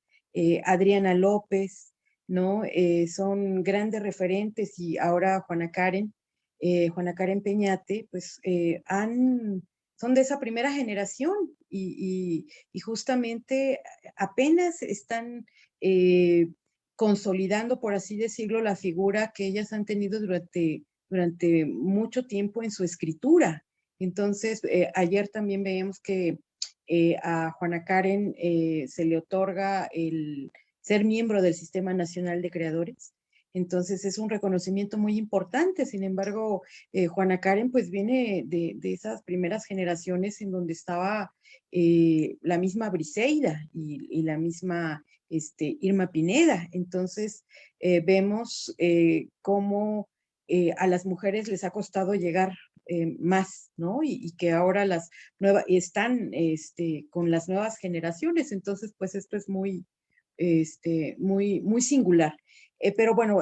Adriana López, ¿no? Son grandes referentes y ahora Juana Karen Peñate, pues son de esa primera generación y justamente apenas están consolidando, por así decirlo, la figura que ellas han tenido durante mucho tiempo en su escritura. Entonces, ayer también veíamos que a Juana Karen se le otorga el ser miembro del Sistema Nacional de Creadores. Entonces, es un reconocimiento muy importante. Sin embargo, Juana Karen pues viene de esas primeras generaciones en donde estaba la misma Briseida y la misma Irma Pineda. Entonces, vemos cómo a las mujeres les ha costado llegar más, ¿no? Y que ahora las nuevas están con las nuevas generaciones. Entonces, pues esto es muy singular. Pero bueno,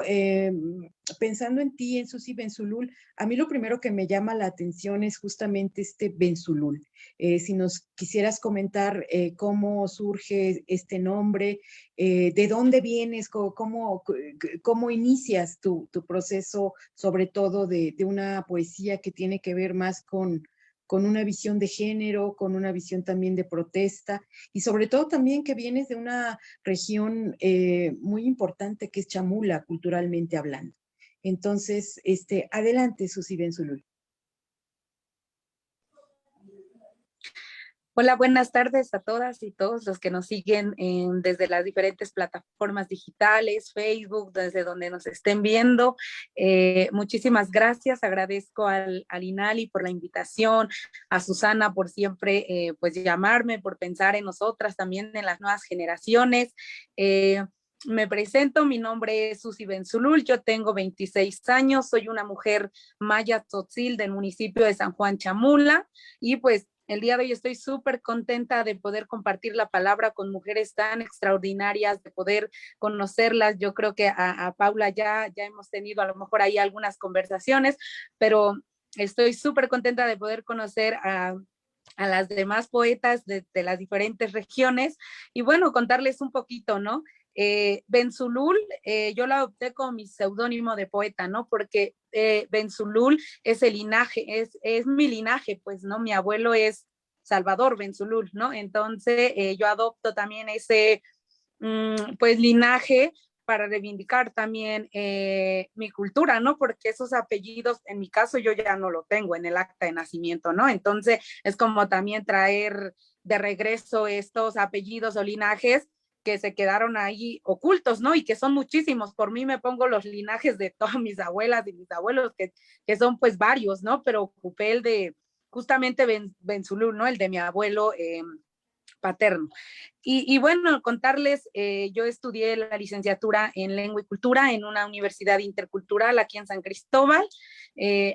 pensando en ti, en Susi Benzulul, a mí lo primero que me llama la atención es justamente este Benzulul. Si nos quisieras comentar cómo surge este nombre, de dónde vienes, cómo inicias tu proceso, sobre todo de una poesía que tiene que ver más con una visión de género, con una visión también de protesta, y sobre todo también que vienes de una región muy importante que es Chamula, culturalmente hablando. Entonces, adelante, Susi Benzulul. Hola, buenas tardes a todas y todos los que nos siguen desde las diferentes plataformas digitales, Facebook, desde donde nos estén viendo. Muchísimas gracias, agradezco al INALI por la invitación, a Susana por siempre pues llamarme, por pensar en nosotras, también en las nuevas generaciones. Me presento, mi nombre es Susi Benzulul, yo tengo 26 años, soy una mujer maya tzotzil del municipio de San Juan Chamula y pues el día de hoy estoy súper contenta de poder compartir la palabra con mujeres tan extraordinarias, de poder conocerlas. Yo creo que a Paula ya hemos tenido a lo mejor ahí algunas conversaciones, pero estoy súper contenta de poder conocer a las demás poetas de las diferentes regiones y bueno, contarles un poquito, ¿no? Benzulul, yo la adopté como mi seudónimo de poeta, ¿no? Porque Benzulul es el linaje, es mi linaje, pues, ¿no? Mi abuelo es Salvador Benzulul, ¿no? Entonces yo adopto también ese, pues, linaje para reivindicar también mi cultura, ¿no? Porque esos apellidos, en mi caso, yo ya no lo tengo en el acta de nacimiento, ¿no? Entonces es como también traer de regreso estos apellidos o linajes que se quedaron ahí ocultos, ¿no? Y que son muchísimos. Por mí me pongo los linajes de todas mis abuelas y mis abuelos, que son pues varios, ¿no? Pero ocupé el de justamente Benzulul, ¿no? El de mi abuelo paterno. Y bueno, contarles, yo estudié la licenciatura en Lengua y Cultura en una universidad intercultural aquí en San Cristóbal.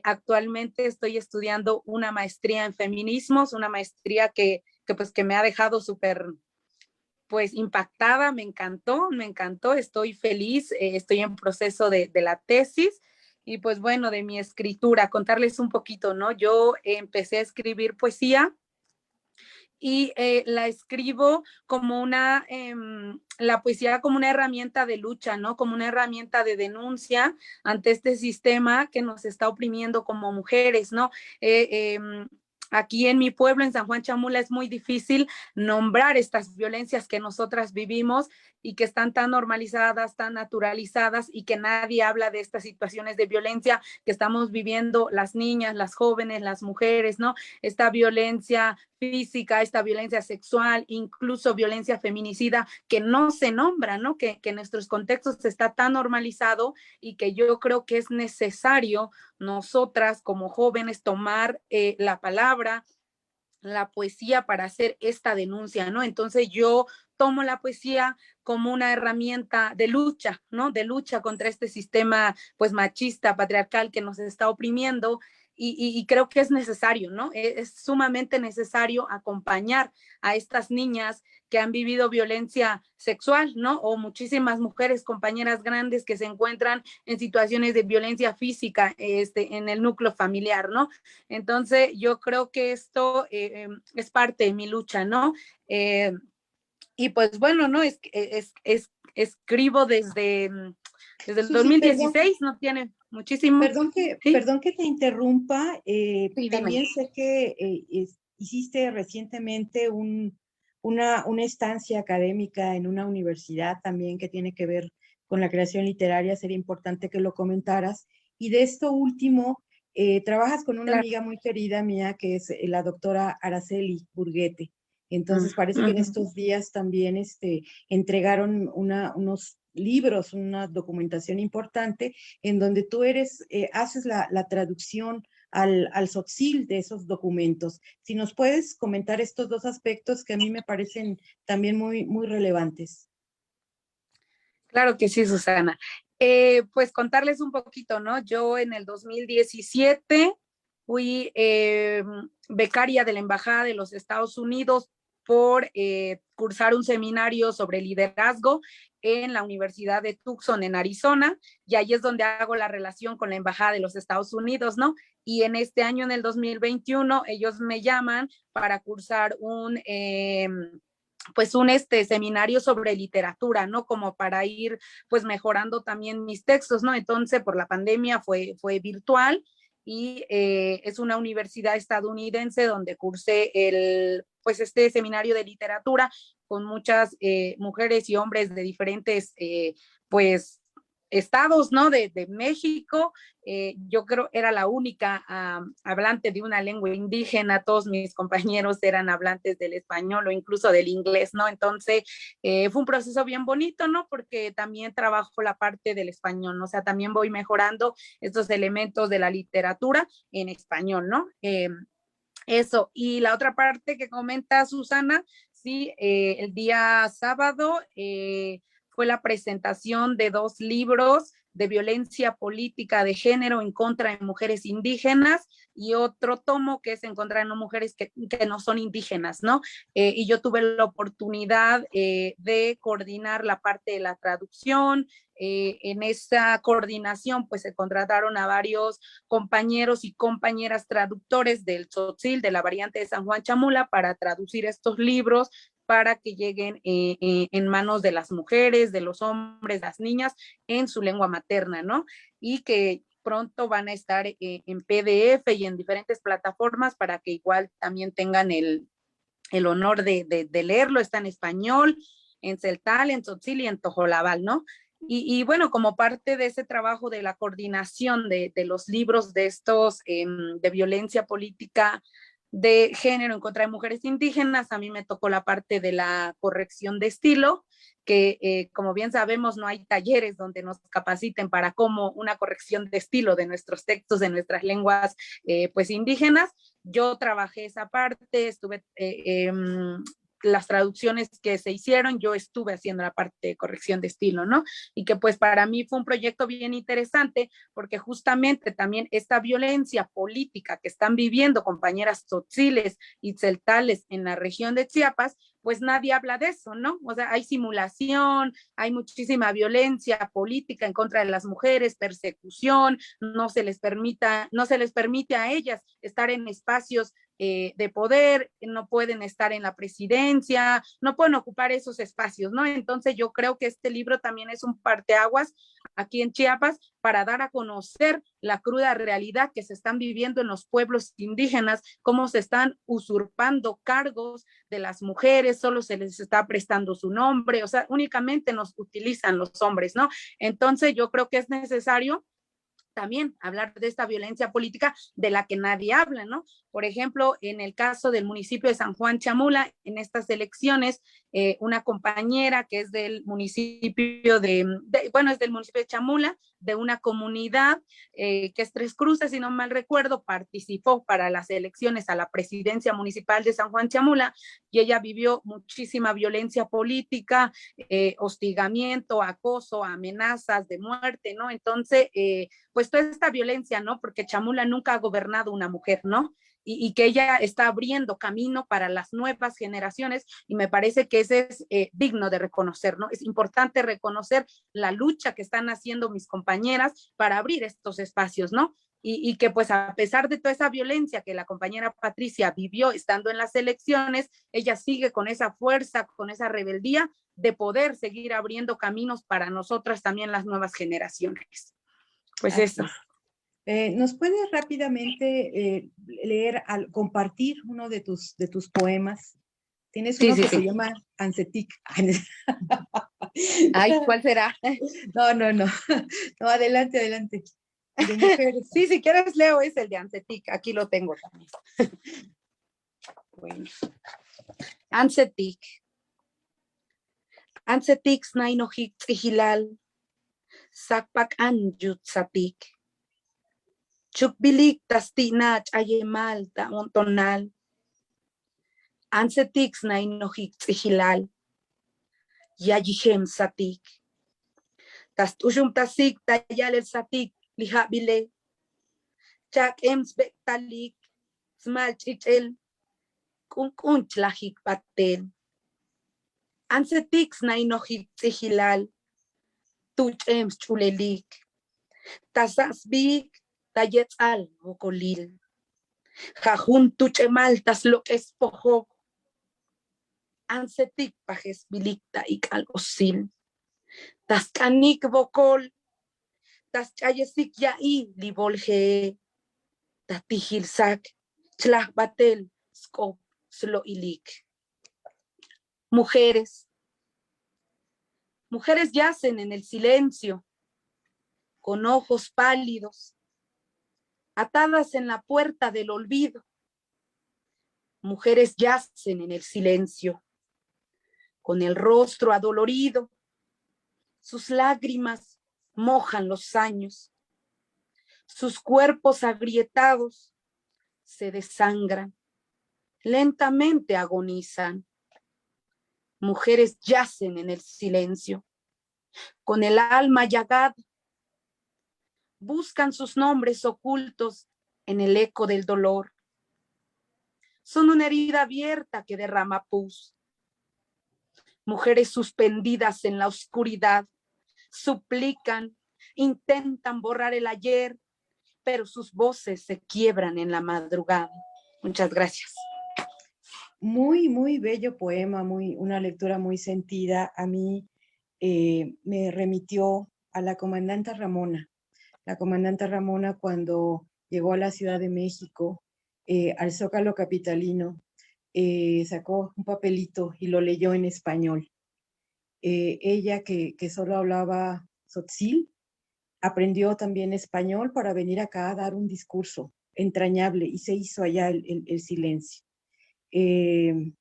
Actualmente estoy estudiando una maestría en feminismos, una maestría que me ha dejado súper pues impactada, me encantó, estoy feliz, estoy en proceso de la tesis. Y pues bueno, de mi escritura, contarles un poquito, ¿no? Yo empecé a escribir poesía y la escribo como la poesía como una herramienta de lucha, ¿no? Como una herramienta de denuncia ante este sistema que nos está oprimiendo como mujeres, ¿no? Aquí en mi pueblo, en San Juan Chamula, es muy difícil nombrar estas violencias que nosotras vivimos y que están tan normalizadas, tan naturalizadas, y que nadie habla de estas situaciones de violencia que estamos viviendo las niñas, las jóvenes, las mujeres, ¿no? Esta violencia física, esta violencia sexual, incluso violencia feminicida, que no se nombra, ¿no? Que en nuestros contextos está tan normalizado, y que yo creo que es necesario nosotras como jóvenes tomar la palabra, la poesía para hacer esta denuncia, ¿no? Entonces yo tomo la poesía como una herramienta de lucha, ¿no? De lucha contra este sistema, pues, machista, patriarcal que nos está oprimiendo. Y creo que es necesario, ¿no? Es sumamente necesario acompañar a estas niñas que han vivido violencia sexual, ¿no? O muchísimas mujeres, compañeras grandes que se encuentran en situaciones de violencia física en el núcleo familiar, ¿no? Entonces, yo creo que esto es parte de mi lucha, ¿no? Y pues bueno, ¿no? Escribo desde el Susi, perdón, 2016, no tiene muchísimo. ¿Sí? perdón que te interrumpa. Sí, dime. También sé que hiciste recientemente una estancia académica en una universidad también que tiene que ver con la creación literaria. Sería importante que lo comentaras. Y de esto último, trabajas con una Claro. amiga muy querida mía que es la doctora Araceli Burguete. Entonces parece que en estos días también entregaron unos libros, una documentación importante en donde tú haces la traducción al Tzotzil de esos documentos. Si nos puedes comentar estos dos aspectos que a mí me parecen también muy, muy relevantes. Claro que sí, Susana. Pues contarles un poquito, ¿no? Yo en el 2017 fui becaria de la Embajada de los Estados Unidos por cursar un seminario sobre liderazgo en la Universidad de Tucson, en Arizona, y ahí es donde hago la relación con la Embajada de los Estados Unidos, ¿no? Y en este año, en el 2021, ellos me llaman para cursar un seminario sobre literatura, ¿no? Como para ir pues mejorando también mis textos, ¿no? Entonces por la pandemia fue virtual, y es una universidad estadounidense donde cursé este seminario de literatura con muchas mujeres y hombres de diferentes pues estados, ¿no? De México. Yo creo era la única hablante de una lengua indígena, todos mis compañeros eran hablantes del español o incluso del inglés, ¿no? Entonces fue un proceso bien bonito, ¿no? Porque también trabajo la parte del español, ¿no? O sea, también voy mejorando estos elementos de la literatura en español, ¿no? Eso, y la otra parte que comenta Susana, sí, el día sábado fue la presentación de 2 libros de violencia política de género en contra de mujeres indígenas, y otro tomo que es en contra de mujeres que no son indígenas, ¿no? Y yo tuve la oportunidad de coordinar la parte de la traducción. En esa coordinación pues se contrataron a varios compañeros y compañeras traductores del Tzotzil, de la variante de San Juan Chamula, para traducir estos libros para que lleguen en manos de las mujeres, de los hombres, las niñas, en su lengua materna, ¿no? Y que pronto van a estar en PDF y en diferentes plataformas para que igual también tengan el honor de leerlo. Está en español, en celtal, en tzotzil y en tojolabal, ¿no? Y bueno, como parte de ese trabajo de la coordinación de los libros de estos de violencia política de género en contra de mujeres indígenas, a mí me tocó la parte de la corrección de estilo, que como bien sabemos no hay talleres donde nos capaciten para cómo una corrección de estilo de nuestros textos, de nuestras lenguas pues indígenas. Yo trabajé esa parte, estuve las traducciones que se hicieron, yo estuve haciendo la parte de corrección de estilo, ¿no? Y que pues para mí fue un proyecto bien interesante porque justamente también esta violencia política que están viviendo compañeras tzotziles y tzeltales en la región de Chiapas, pues nadie habla de eso, ¿no? O sea, hay simulación, hay muchísima violencia política en contra de las mujeres, persecución, no se les permite a ellas estar en espacios de poder, no pueden estar en la presidencia, no pueden ocupar esos espacios, ¿no? Entonces yo creo que este libro también es un parteaguas aquí en Chiapas para dar a conocer la cruda realidad que se están viviendo en los pueblos indígenas, cómo se están usurpando cargos de las mujeres, solo se les está prestando su nombre, o sea, únicamente nos utilizan los hombres, ¿no? Entonces yo creo que es necesario también hablar de esta violencia política de la que nadie habla, ¿no? Por ejemplo, en el caso del municipio de San Juan Chamula, en estas elecciones, una compañera que es del municipio es del municipio de Chamula, de una comunidad que es Tres Cruces, si no mal recuerdo, participó para las elecciones a la presidencia municipal de San Juan Chamula y ella vivió muchísima violencia política, hostigamiento, acoso, amenazas de muerte, ¿no? Entonces, pues toda esta violencia, ¿no? Porque Chamula nunca ha gobernado una mujer, ¿no? Y que ella está abriendo camino para las nuevas generaciones y me parece que ese es digno de reconocer, ¿no? Es importante reconocer la lucha que están haciendo mis compañeras para abrir estos espacios, ¿no? Y que pues a pesar de toda esa violencia que la compañera Patricia vivió estando en las elecciones, ella sigue con esa fuerza, con esa rebeldía de poder seguir abriendo caminos para nosotras también las nuevas generaciones. Pues eso. ¿Nos puedes rápidamente compartir uno de tus poemas? Tienes uno que se llama Ancetic. Ay, ¿cuál será? No, no, adelante. De mujeres. Sí, si quieres leo, es el de Ancetic, aquí lo tengo también. Bueno. Ancetic. Ancetic snainohik tzihilal, sakpak anjut satik. Chukbilik tastinach ayemal ta ontonal. Ancetic snainohik tzihilal, yayihem satik. Tastushum tasik tayal el satik lihabile. Chak ems bektalik, smal chichel, kunkunch lahik patel. Ancetic snainohik tzihilal, tuch ems chulelik. Tasasbik tayetzal mokolil. Jajun tuchemal tas lo espojo. Ancetic pajes bilikta ik al osil. Tas kanik bokol. Tas chayesik yai libolje. Tas tijilsak chlah batel skop slo ilik. Mujeres yacen en el silencio, con ojos pálidos, atadas en la puerta del olvido. Mujeres yacen en el silencio, con el rostro adolorido. Sus lágrimas mojan los años. Sus cuerpos agrietados se desangran, lentamente agonizan. Mujeres yacen en el silencio, con el alma llagada. Buscan sus nombres ocultos en el eco del dolor. Son una herida abierta que derrama pus. Mujeres suspendidas en la oscuridad, suplican, intentan borrar el ayer, pero sus voces se quiebran en la madrugada. Muchas gracias. Muy, muy bello poema, una lectura muy sentida. A mí me remitió a la comandante Ramona. La comandante Ramona, cuando llegó a la Ciudad de México, al Zócalo capitalino, sacó un papelito y lo leyó en español. Ella, que solo hablaba tzotzil, aprendió también español para venir acá a dar un discurso entrañable y se hizo allá el silencio. En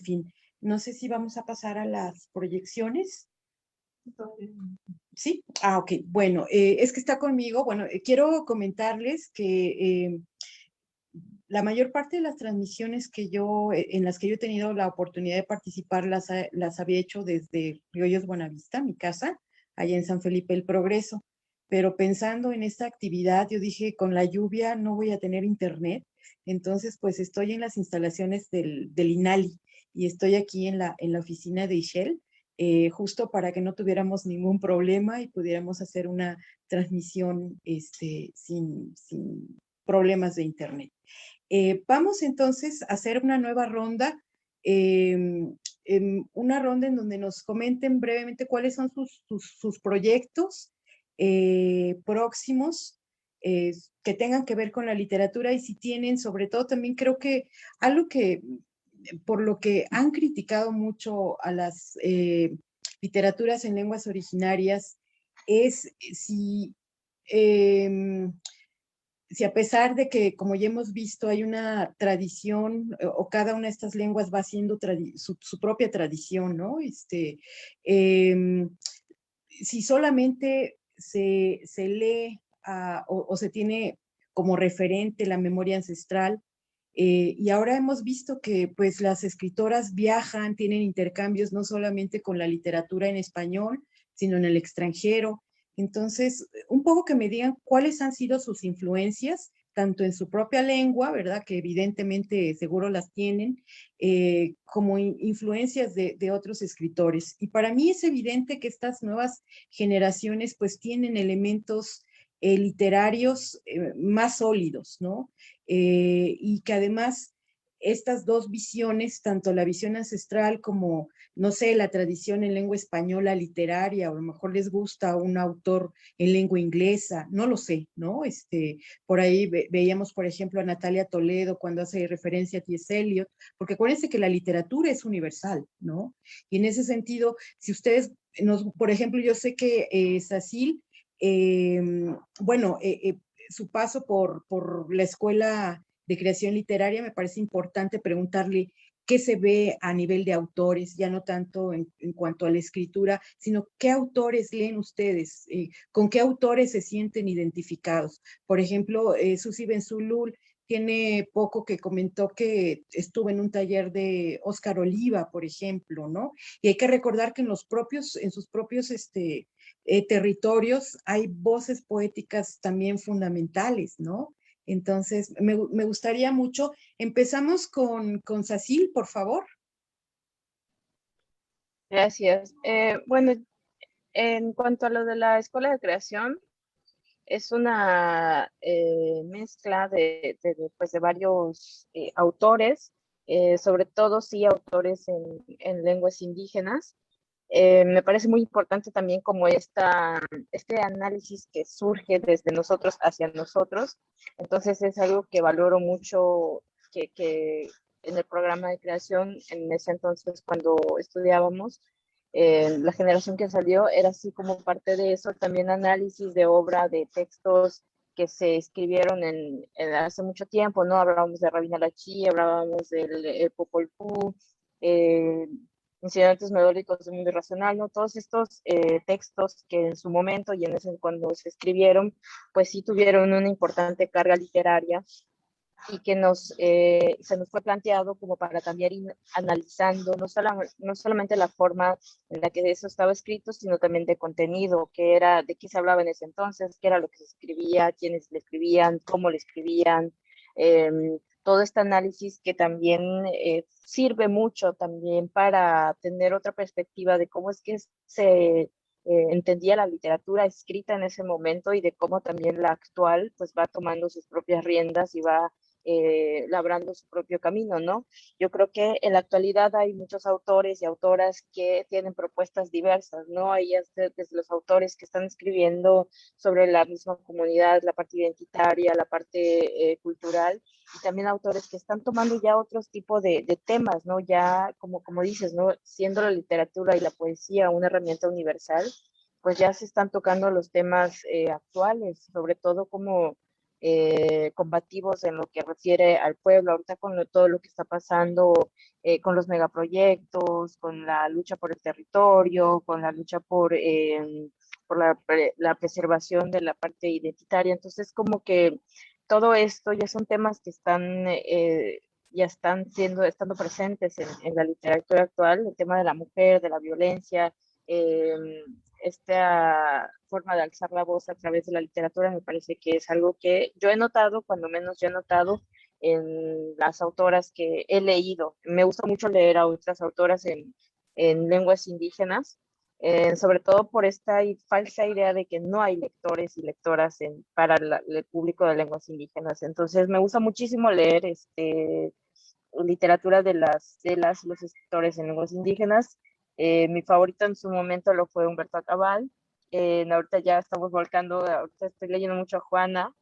fin, no sé si vamos a pasar a las proyecciones. ¿Sí? Ok, bueno, es que está conmigo. Bueno, quiero comentarles que la mayor parte de las transmisiones en las que yo he tenido la oportunidad de participar las había hecho desde Riollos Buenavista, mi casa, allá en San Felipe el Progreso. Pero pensando en esta actividad, yo dije, con la lluvia no voy a tener internet, entonces pues estoy en las instalaciones del INALI y estoy aquí en la oficina de Ishel, justo para que no tuviéramos ningún problema y pudiéramos hacer una transmisión sin problemas de internet. Vamos entonces a hacer una nueva ronda, una ronda en donde nos comenten brevemente cuáles son sus proyectos próximos que tengan que ver con la literatura, y si tienen, sobre todo también creo que algo que, por lo que han criticado mucho a las literaturas en lenguas originarias, es si a pesar de que, como ya hemos visto, hay una tradición, o cada una de estas lenguas va haciendo su propia tradición, ¿no? Si solamente se lee o se tiene como referente la memoria ancestral, y ahora hemos visto que pues las escritoras viajan, tienen intercambios no solamente con la literatura en español, sino en el extranjero. Entonces, un poco que me digan cuáles han sido sus influencias, tanto en su propia lengua, ¿verdad? Que evidentemente seguro las tienen, como influencias de otros escritores. Y para mí es evidente que estas nuevas generaciones pues tienen elementos literarios más sólidos, ¿no? Y que además estas dos visiones, tanto la visión ancestral como, no sé, la tradición en lengua española literaria, o a lo mejor les gusta un autor en lengua inglesa, no lo sé, ¿no? Por ahí veíamos, por ejemplo, a Natalia Toledo cuando hace referencia a T.S. Eliot, porque acuérdense que la literatura es universal, ¿no? Y en ese sentido, si ustedes, por ejemplo, yo sé que Sacil, bueno, su paso por la escuela de creación literaria, me parece importante preguntarle qué se ve a nivel de autores, ya no tanto en cuanto a la escritura, sino qué autores leen ustedes, con qué autores se sienten identificados. Por ejemplo, Susi Benzulul tiene poco que comentó que estuvo en un taller de Óscar Oliva, por ejemplo, ¿no? Y hay que recordar que en sus propios territorios hay voces poéticas también fundamentales, ¿no? Entonces, me gustaría mucho. Empezamos con Sacil, por favor. Gracias. Bueno, en cuanto a lo de la escuela de creación, es una mezcla pues, de varios autores, sobre todo sí autores en lenguas indígenas. Me parece muy importante también como este análisis que surge desde nosotros hacia nosotros. Entonces es algo que valoro mucho que en el programa de creación, en ese entonces cuando estudiábamos, la generación que salió era así como parte de eso, también análisis de obra, de textos que se escribieron hace mucho tiempo, ¿no? Hablábamos de Rabina Lachi, hablábamos del Popol Vuh, incidentes melódicos del mundo irracional, ¿no? Todos estos textos que en su momento y en ese cuando se escribieron, pues sí tuvieron una importante carga literaria y que se nos fue planteado como para también ir analizando no solamente la forma en la que eso estaba escrito, sino también de contenido, de qué se hablaba en ese entonces, qué era lo que se escribía, quiénes le escribían, cómo le escribían, todo este análisis que también sirve mucho también para tener otra perspectiva de cómo es que se entendía la literatura escrita en ese momento y de cómo también la actual pues va tomando sus propias riendas y va labrando su propio camino, ¿no? Yo creo que en la actualidad hay muchos autores y autoras que tienen propuestas diversas, ¿no? Hay desde los autores que están escribiendo sobre la misma comunidad, la parte identitaria, la parte cultural, y también autores que están tomando ya otros tipos de temas, ¿no? Ya, como dices, ¿no? Siendo la literatura y la poesía una herramienta universal, pues ya se están tocando los temas actuales, sobre todo como combativos en lo que refiere al pueblo, ahorita con todo lo que está pasando con los megaproyectos, con la lucha por el territorio, con la lucha por la preservación de la parte identitaria. Entonces, como que todo esto ya son temas que ya estando presentes en la literatura actual, el tema de la mujer, de la violencia, eh, esta forma de alzar la voz a través de la literatura me parece que es algo que yo he notado, cuando menos yo he notado en las autoras que he leído. Me gusta mucho leer a otras autoras en lenguas indígenas, sobre todo por esta falsa idea de que no hay lectores y lectoras para el público de lenguas indígenas. Entonces me gusta muchísimo leer literatura de los escritores en lenguas indígenas. Mi favorito en su momento lo fue Humberto Acabal. Ahorita ya estamos volcando, ahorita estoy leyendo mucho a Juana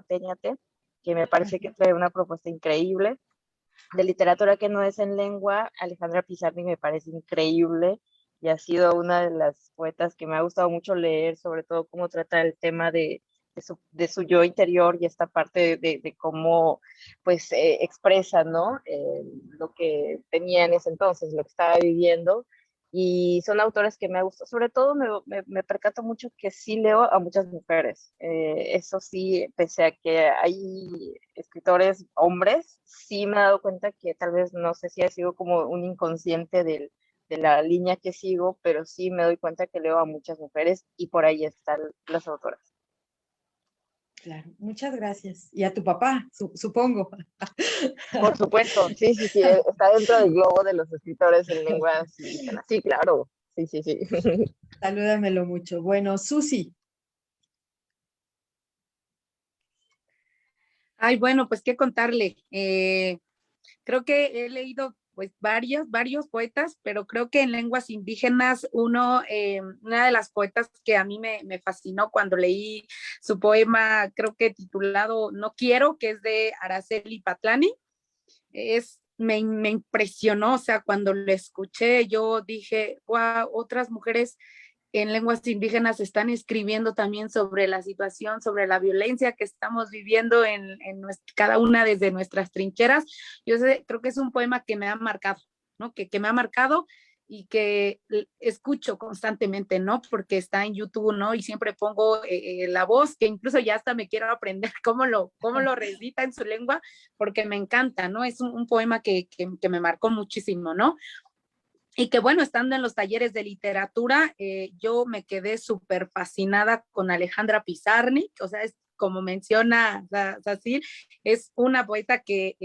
Peñate, que me parece que trae una propuesta increíble. De literatura que no es en lengua, Alejandra Pizarnik me parece increíble y ha sido una de las poetas que me ha gustado mucho leer, sobre todo cómo trata el tema de su yo interior y esta parte de cómo pues expresa, ¿no? Lo que tenía en ese entonces, lo que estaba viviendo. Y son autores que me gustan, sobre todo me percato mucho que sí leo a muchas mujeres. Eso sí, pese a que hay escritores hombres, sí me he dado cuenta que tal vez no sé si ha sido como un inconsciente de la línea que sigo, pero sí me doy cuenta que leo a muchas mujeres y por ahí están las autoras. Claro, muchas gracias. Y a tu papá, supongo. Por supuesto, sí, sí, sí, está dentro del globo de los escritores en lenguas indígenas. Sí, claro, sí, sí, sí. Salúdamelo mucho. Bueno, Susi. Ay, bueno, pues qué contarle. Creo que he leído pues varios poetas, pero creo que en lenguas indígenas una de las poetas que a mí me fascinó cuando leí su poema, creo que titulado No quiero, que es de Araceli Patlani, me impresionó, o sea, cuando lo escuché yo dije, wow, otras mujeres en lenguas indígenas están escribiendo también sobre la situación, sobre la violencia que estamos viviendo cada una desde nuestras trincheras. Creo que es un poema que me ha marcado, ¿no? Que me ha marcado y que escucho constantemente, ¿no? Porque está en YouTube, ¿no? Y siempre pongo la voz, que incluso ya hasta me quiero aprender cómo lo recita en su lengua, porque me encanta, ¿no? Es un poema que me marcó muchísimo, ¿no? Y que bueno, estando en los talleres de literatura, yo me quedé súper fascinada con Alejandra Pizarnik, o sea, es como menciona Sacil, es una poeta que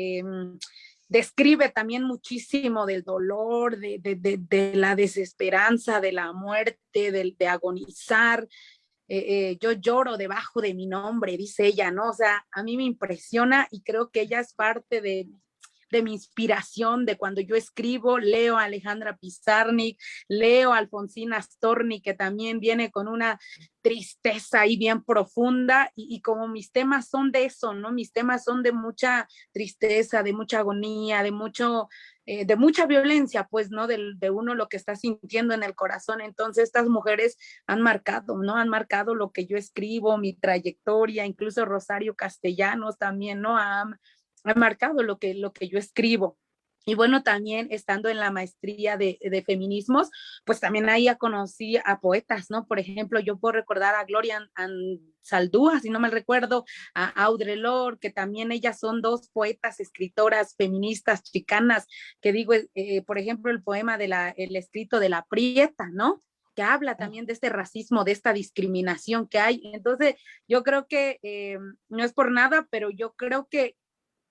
describe también muchísimo del dolor, de la desesperanza, de la muerte, de agonizar. Yo lloro debajo de mi nombre, dice ella, ¿no? O sea, a mí me impresiona y creo que ella es parte de mi inspiración, de cuando yo escribo, leo a Alejandra Pizarnik, leo a Alfonsina Storni, que también viene con una tristeza ahí bien profunda, y como mis temas son de eso, ¿no? Mis temas son de mucha tristeza, de mucha agonía, de mucha violencia, pues, ¿no? De uno lo que está sintiendo en el corazón. Entonces, estas mujeres han marcado, ¿no? Han marcado lo que yo escribo, mi trayectoria, incluso Rosario Castellanos también, ¿no? Ha marcado lo que yo escribo. Y bueno, también estando en la maestría de feminismos, pues también ahí ya conocí a poetas, ¿no? Por ejemplo, yo puedo recordar a Gloria Saldúa, si no me recuerdo, a Audre Lorde, que también ellas son dos poetas, escritoras feministas chicanas, que digo, por ejemplo, el poema el escrito de La Prieta, ¿no? Que habla también de este racismo, de esta discriminación que hay. Entonces, yo creo que no es por nada, pero yo creo que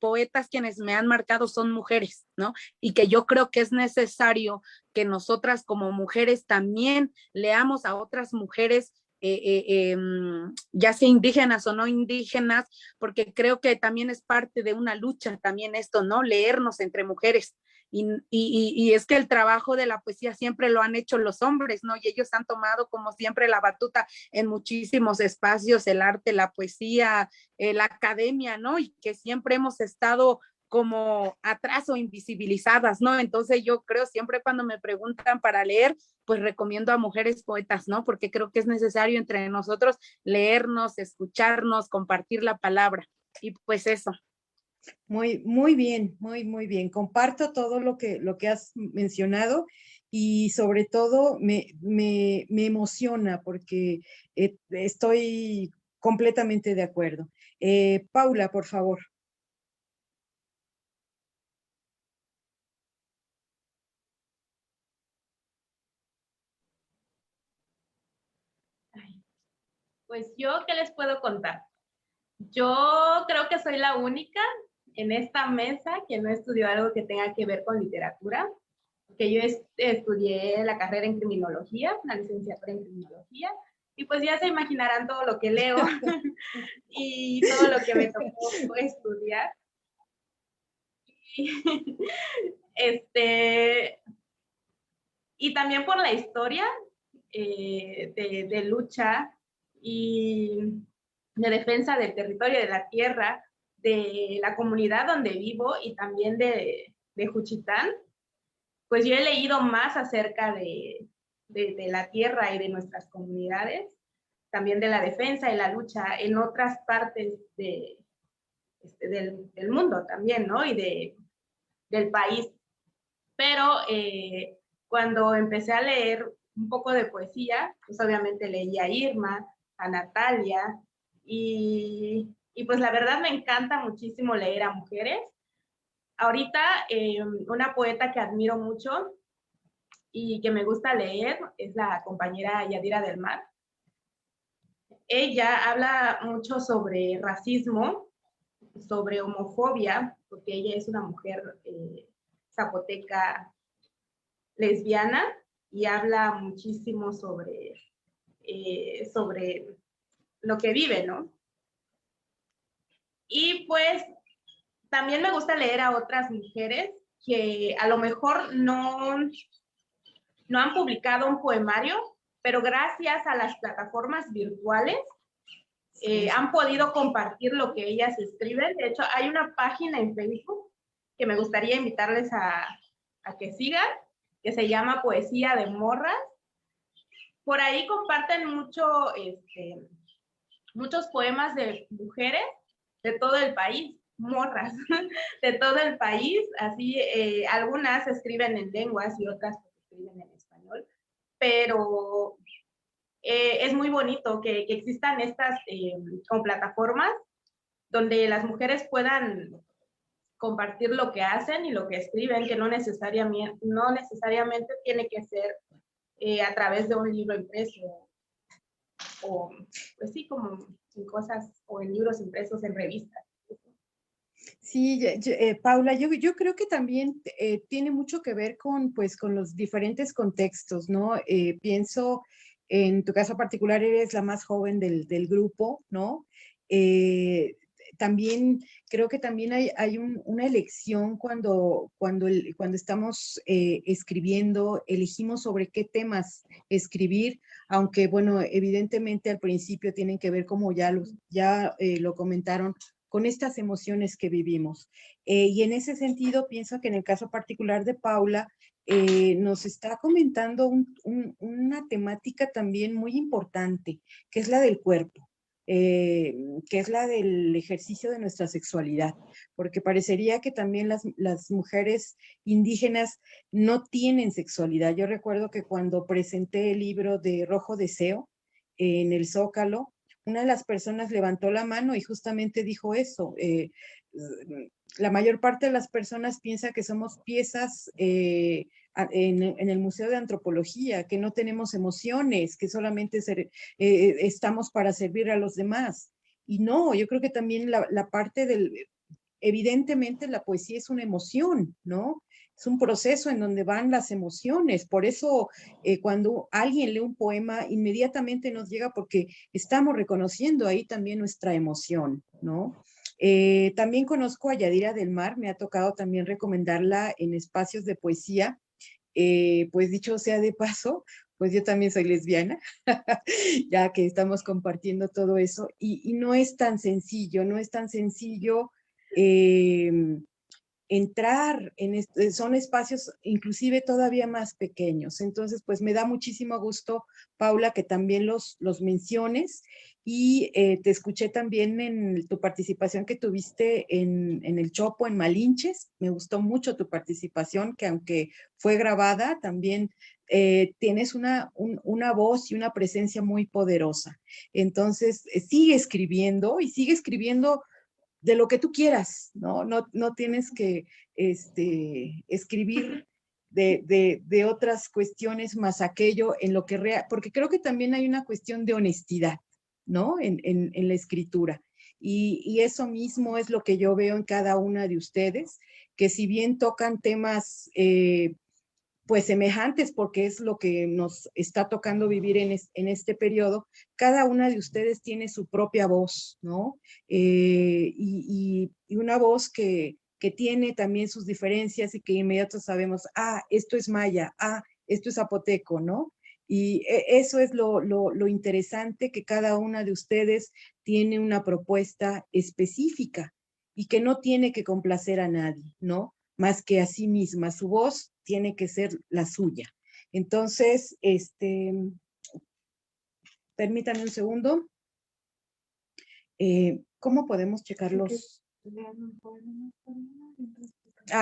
poetas quienes me han marcado son mujeres, ¿no? Y que yo creo que es necesario que nosotras como mujeres también leamos a otras mujeres, ya sea indígenas o no indígenas, porque creo que también es parte de una lucha también esto, ¿no? Leernos entre mujeres. Y es que el trabajo de la poesía siempre lo han hecho los hombres, ¿no? Y ellos han tomado como siempre la batuta en muchísimos espacios, el arte, la poesía, la academia, ¿no? Y que siempre hemos estado como atrás o invisibilizadas, ¿no? Entonces yo creo siempre cuando me preguntan para leer, pues recomiendo a mujeres poetas, ¿no? Porque creo que es necesario entre nosotros leernos, escucharnos, compartir la palabra. Y pues eso. Muy bien, muy bien. Comparto todo lo que has mencionado y sobre todo me emociona porque estoy completamente de acuerdo. Paula, por favor. Pues yo, ¿qué les puedo contar? Yo creo que soy la única en esta mesa que no estudió algo que tenga que ver con literatura, que yo estudié la carrera en criminología, la licenciatura en criminología, y pues ya se imaginarán todo lo que leo y todo lo que me tocó estudiar. Y, y también por la historia de lucha y de defensa del territorio, de la tierra, de la comunidad donde vivo y también de Juchitán, pues yo he leído más acerca de la tierra y de nuestras comunidades, también de la defensa y la lucha en otras partes del mundo también, ¿no? Y del país. Pero cuando empecé a leer un poco de poesía, pues obviamente leí a Irma, a Natalia, y pues la verdad me encanta muchísimo leer a mujeres. Ahorita una poeta que admiro mucho y que me gusta leer es la compañera Yadira del Mar. Ella habla mucho sobre racismo, sobre homofobia, porque ella es una mujer zapoteca lesbiana y habla muchísimo sobre lo que vive, ¿no? Y pues también me gusta leer a otras mujeres que a lo mejor no han publicado un poemario, pero gracias a las plataformas virtuales han podido compartir lo que ellas escriben. De hecho, hay una página en Facebook que me gustaría invitarles a que sigan, que se llama Poesía de Morras. Por ahí comparten muchos poemas de mujeres de todo el país, morras de todo el país, así algunas escriben en lenguas y otras escriben en español, pero es muy bonito que existan estas con plataformas donde las mujeres puedan compartir lo que hacen y lo que escriben, que no necesariamente tiene que ser a través de un libro impreso o pues sí, como en cosas o en libros impresos en revistas. Sí, Paula, yo creo que también tiene mucho que ver con, pues, con los diferentes contextos, ¿no? Pienso, en tu caso particular, eres la más joven del grupo, ¿no? También creo que también hay una elección cuando estamos escribiendo, elegimos sobre qué temas escribir, aunque, bueno, evidentemente al principio tienen que ver, como ya lo comentaron, con estas emociones que vivimos. Y en ese sentido, pienso que en el caso particular de Paula, nos está comentando una temática también muy importante, que es la del cuerpo, que es la del ejercicio de nuestra sexualidad, porque parecería que también las mujeres indígenas no tienen sexualidad. Yo recuerdo que cuando presenté el libro de Rojo Deseo en el Zócalo, una de las personas levantó la mano y justamente dijo eso. La mayor parte de las personas piensa que somos piezas en el Museo de Antropología, que no tenemos emociones, que solamente estamos para servir a los demás. Y no, yo creo que también la parte evidentemente la poesía es una emoción, ¿no? Es un proceso en donde van las emociones. Por eso cuando alguien lee un poema, inmediatamente nos llega porque estamos reconociendo ahí también nuestra emoción, ¿no? También conozco a Yadira del Mar, me ha tocado también recomendarla en espacios de poesía. Pues dicho sea de paso, pues yo también soy lesbiana, ya que estamos compartiendo todo eso. Y no es tan sencillo, no es tan sencillo entrar son espacios inclusive todavía más pequeños. Entonces, pues me da muchísimo gusto, Paula, que también los menciones. y te escuché también en tu participación que tuviste en el Chopo, en Malinches. Me gustó mucho tu participación, que aunque fue grabada, también tienes una voz y una presencia muy poderosa. Entonces, sigue escribiendo y sigue escribiendo de lo que tú quieras, ¿no? No tienes que escribir de otras cuestiones más aquello en lo que porque creo que también hay una cuestión de honestidad, ¿no? En la escritura. Y eso mismo es lo que yo veo en cada una de ustedes, que si bien tocan temas pues semejantes, porque es lo que nos está tocando vivir en este periodo, cada una de ustedes tiene su propia voz, ¿no? Y una voz que tiene también sus diferencias y que inmediato sabemos, esto es maya, esto es zapoteco, ¿no? Y eso es lo interesante, que cada una de ustedes tiene una propuesta específica y que no tiene que complacer a nadie, ¿no? Más que a sí misma. Su voz tiene que ser la suya. Entonces, permítanme un segundo. ¿Cómo podemos checar los?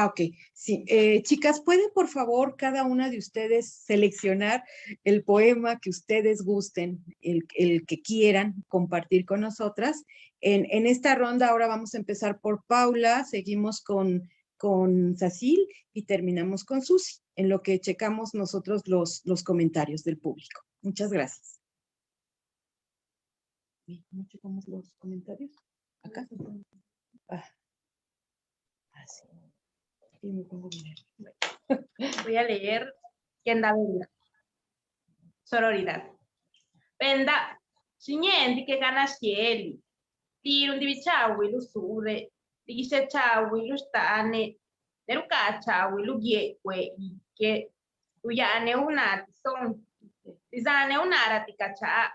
Ok, sí. Chicas, ¿pueden por favor cada una de ustedes seleccionar el poema que ustedes gusten, el que quieran compartir con nosotras? En esta ronda ahora vamos a empezar por Paula, seguimos con Cecil y terminamos con Susi, en lo que checamos nosotros los comentarios del público. Muchas gracias. ¿Cómo checamos los comentarios? ¿Acá? Sí. Sí, me pongo bien. Voy a leer Kenda Venda. Sororidad. Venda, signenti che ganascieli, tirundi vichawi lu sure, digise chawi lu stane, neruka chawi lu giekwe ike, uyane unati son, izane unara tikacha,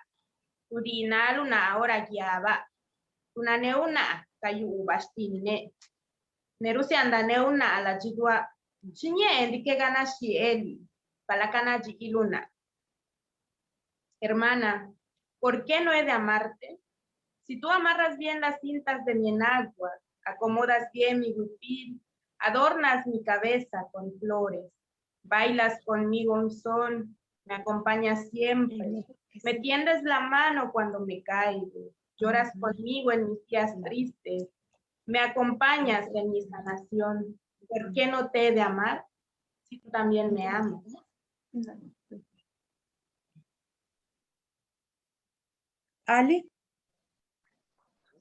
urina luna ora giava, unane una kayu bastine, nerusi andane una la jidwa, signenti che ganascieli, palakanaji iluna. Hermana, ¿por qué no he de amarte? Si tú amarras bien las cintas de mi enagua, acomodas bien mi grupil, adornas mi cabeza con flores, bailas conmigo un son, me acompañas siempre, me tiendes la mano cuando me caigo, lloras conmigo en mis días tristes, me acompañas en mi sanación. ¿Por qué no te he de amar si tú también me amas? Ale,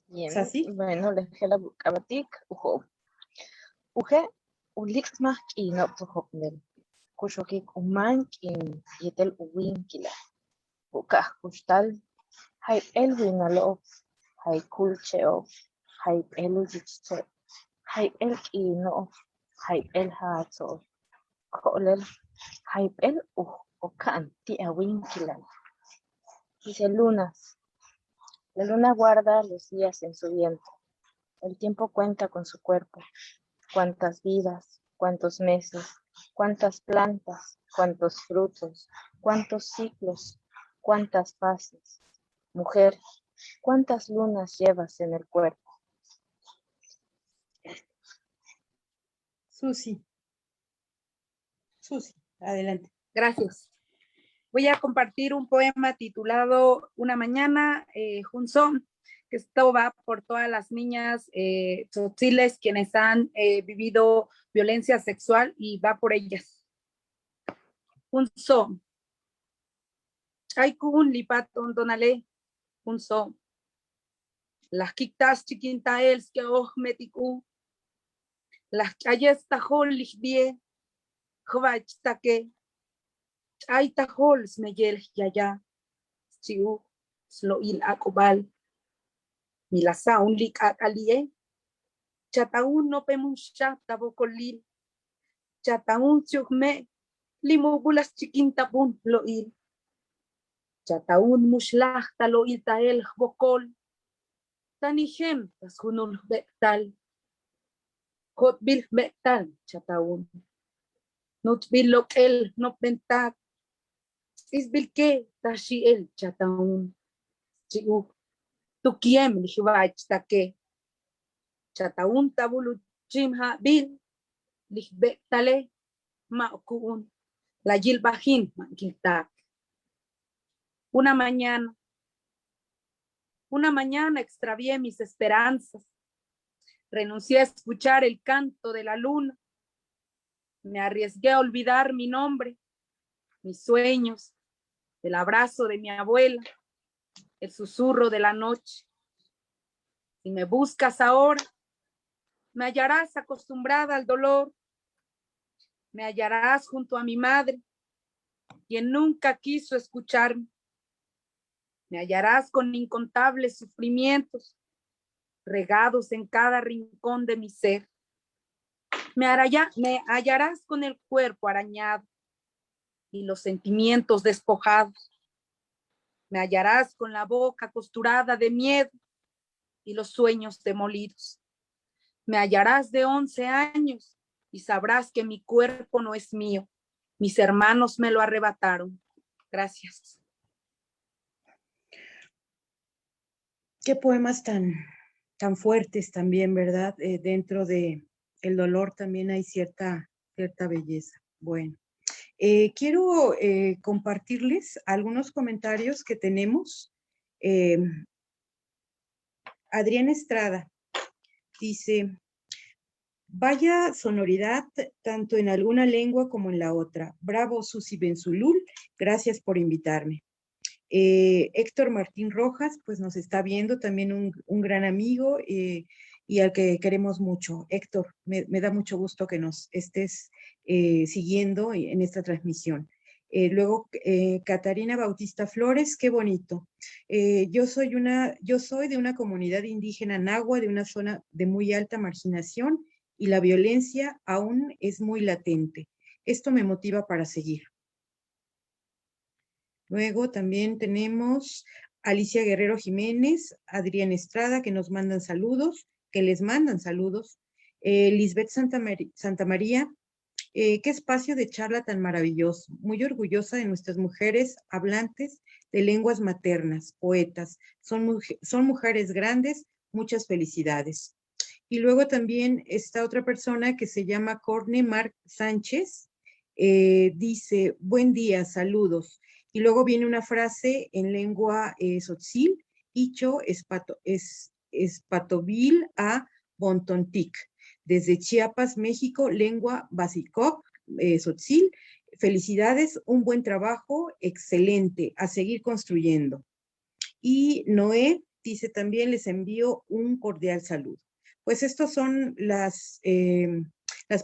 Bien, ¿Sasi? bueno, les dejé la bukabatik, ujo. Uje, ulixmach y no pujopnel. Kushokik umank in yetel uwinkila. Bukah kustal, hay el winalo, hay kulcheo, hay el ujichte, hay el kino, hay el hato, kolel, hay el okan ti awinkila. Dice lunas. La luna guarda los días en su vientre. El tiempo cuenta con su cuerpo. Cuántas vidas, cuántos meses, cuántas plantas, cuántos frutos, cuántos ciclos, cuántas fases. Mujer, cuántas lunas llevas en el cuerpo. Susi, adelante. Gracias. Voy a compartir un poema titulado Una mañana, Junson, que esto va por todas las niñas tzotziles quienes han vivido violencia sexual y va por ellas. Junson. Chaikun lipaton donale. Junson. Las kiktas chiquintaels que ojmetiku. Las calles tajol lichbie. Jvachtaque. Ay tajol smeyel yaya, siu sloil akobal, milasa un lik akalie, chataun no pemusha tabokolil, chataun siuhme, limubulas chiquintapun loil, chataun muslach taloil tael bokol, tanihem taskunul bektal, hotbil bektal chataun, nutbil lokel no pentak, isbilke tashiel chataun chiu tukiem lihbach chataun tabulu chimha bil lihbetale maukun la yilbajin mankiltak. Una mañana extravié mis esperanzas, renuncié a escuchar el canto de la luna, me arriesgué a olvidar mi nombre, mis sueños, el abrazo de mi abuela, el susurro de la noche. Si me buscas ahora, me hallarás acostumbrada al dolor, me hallarás junto a mi madre, quien nunca quiso escucharme. Me hallarás con incontables sufrimientos, regados en cada rincón de mi ser. Me hallarás con el cuerpo arañado y los sentimientos despojados. Me hallarás con la boca costurada de miedo y los sueños demolidos. Me hallarás de 11 años y sabrás que mi cuerpo no es mío. Mis hermanos me lo arrebataron. Gracias. Qué poemas tan fuertes también, ¿verdad? Dentro de el dolor también hay cierta belleza. Bueno, quiero compartirles algunos comentarios que tenemos. Adrián Estrada dice, vaya sonoridad tanto en alguna lengua como en la otra. Bravo, Susi Benzulul, gracias por invitarme. Héctor Martín Rojas, pues nos está viendo, también un gran amigo y al que queremos mucho. Héctor, me da mucho gusto que nos estés siguiendo en esta transmisión. Luego, Catarina Bautista Flores, qué bonito. Yo soy de una comunidad indígena nahua, de una zona de muy alta marginación y la violencia aún es muy latente. Esto me motiva para seguir. Luego también tenemos Alicia Guerrero Jiménez, Adrián Estrada, que nos mandan saludos, que les mandan saludos. Lisbeth Santamaría, qué espacio de charla tan maravilloso. Muy orgullosa de nuestras mujeres hablantes de lenguas maternas, poetas. Son mujeres grandes, muchas felicidades. Y luego también está otra persona que se llama Corne Marc Sánchez, dice, buen día, saludos. Y luego viene una frase en lengua tzotzil, Icho espatovil a Bontontic. Desde Chiapas, México, lengua basicoc, tzotzil. Felicidades, un buen trabajo, excelente, a seguir construyendo. Y Noé dice también, les envío un cordial saludo. Pues estos son las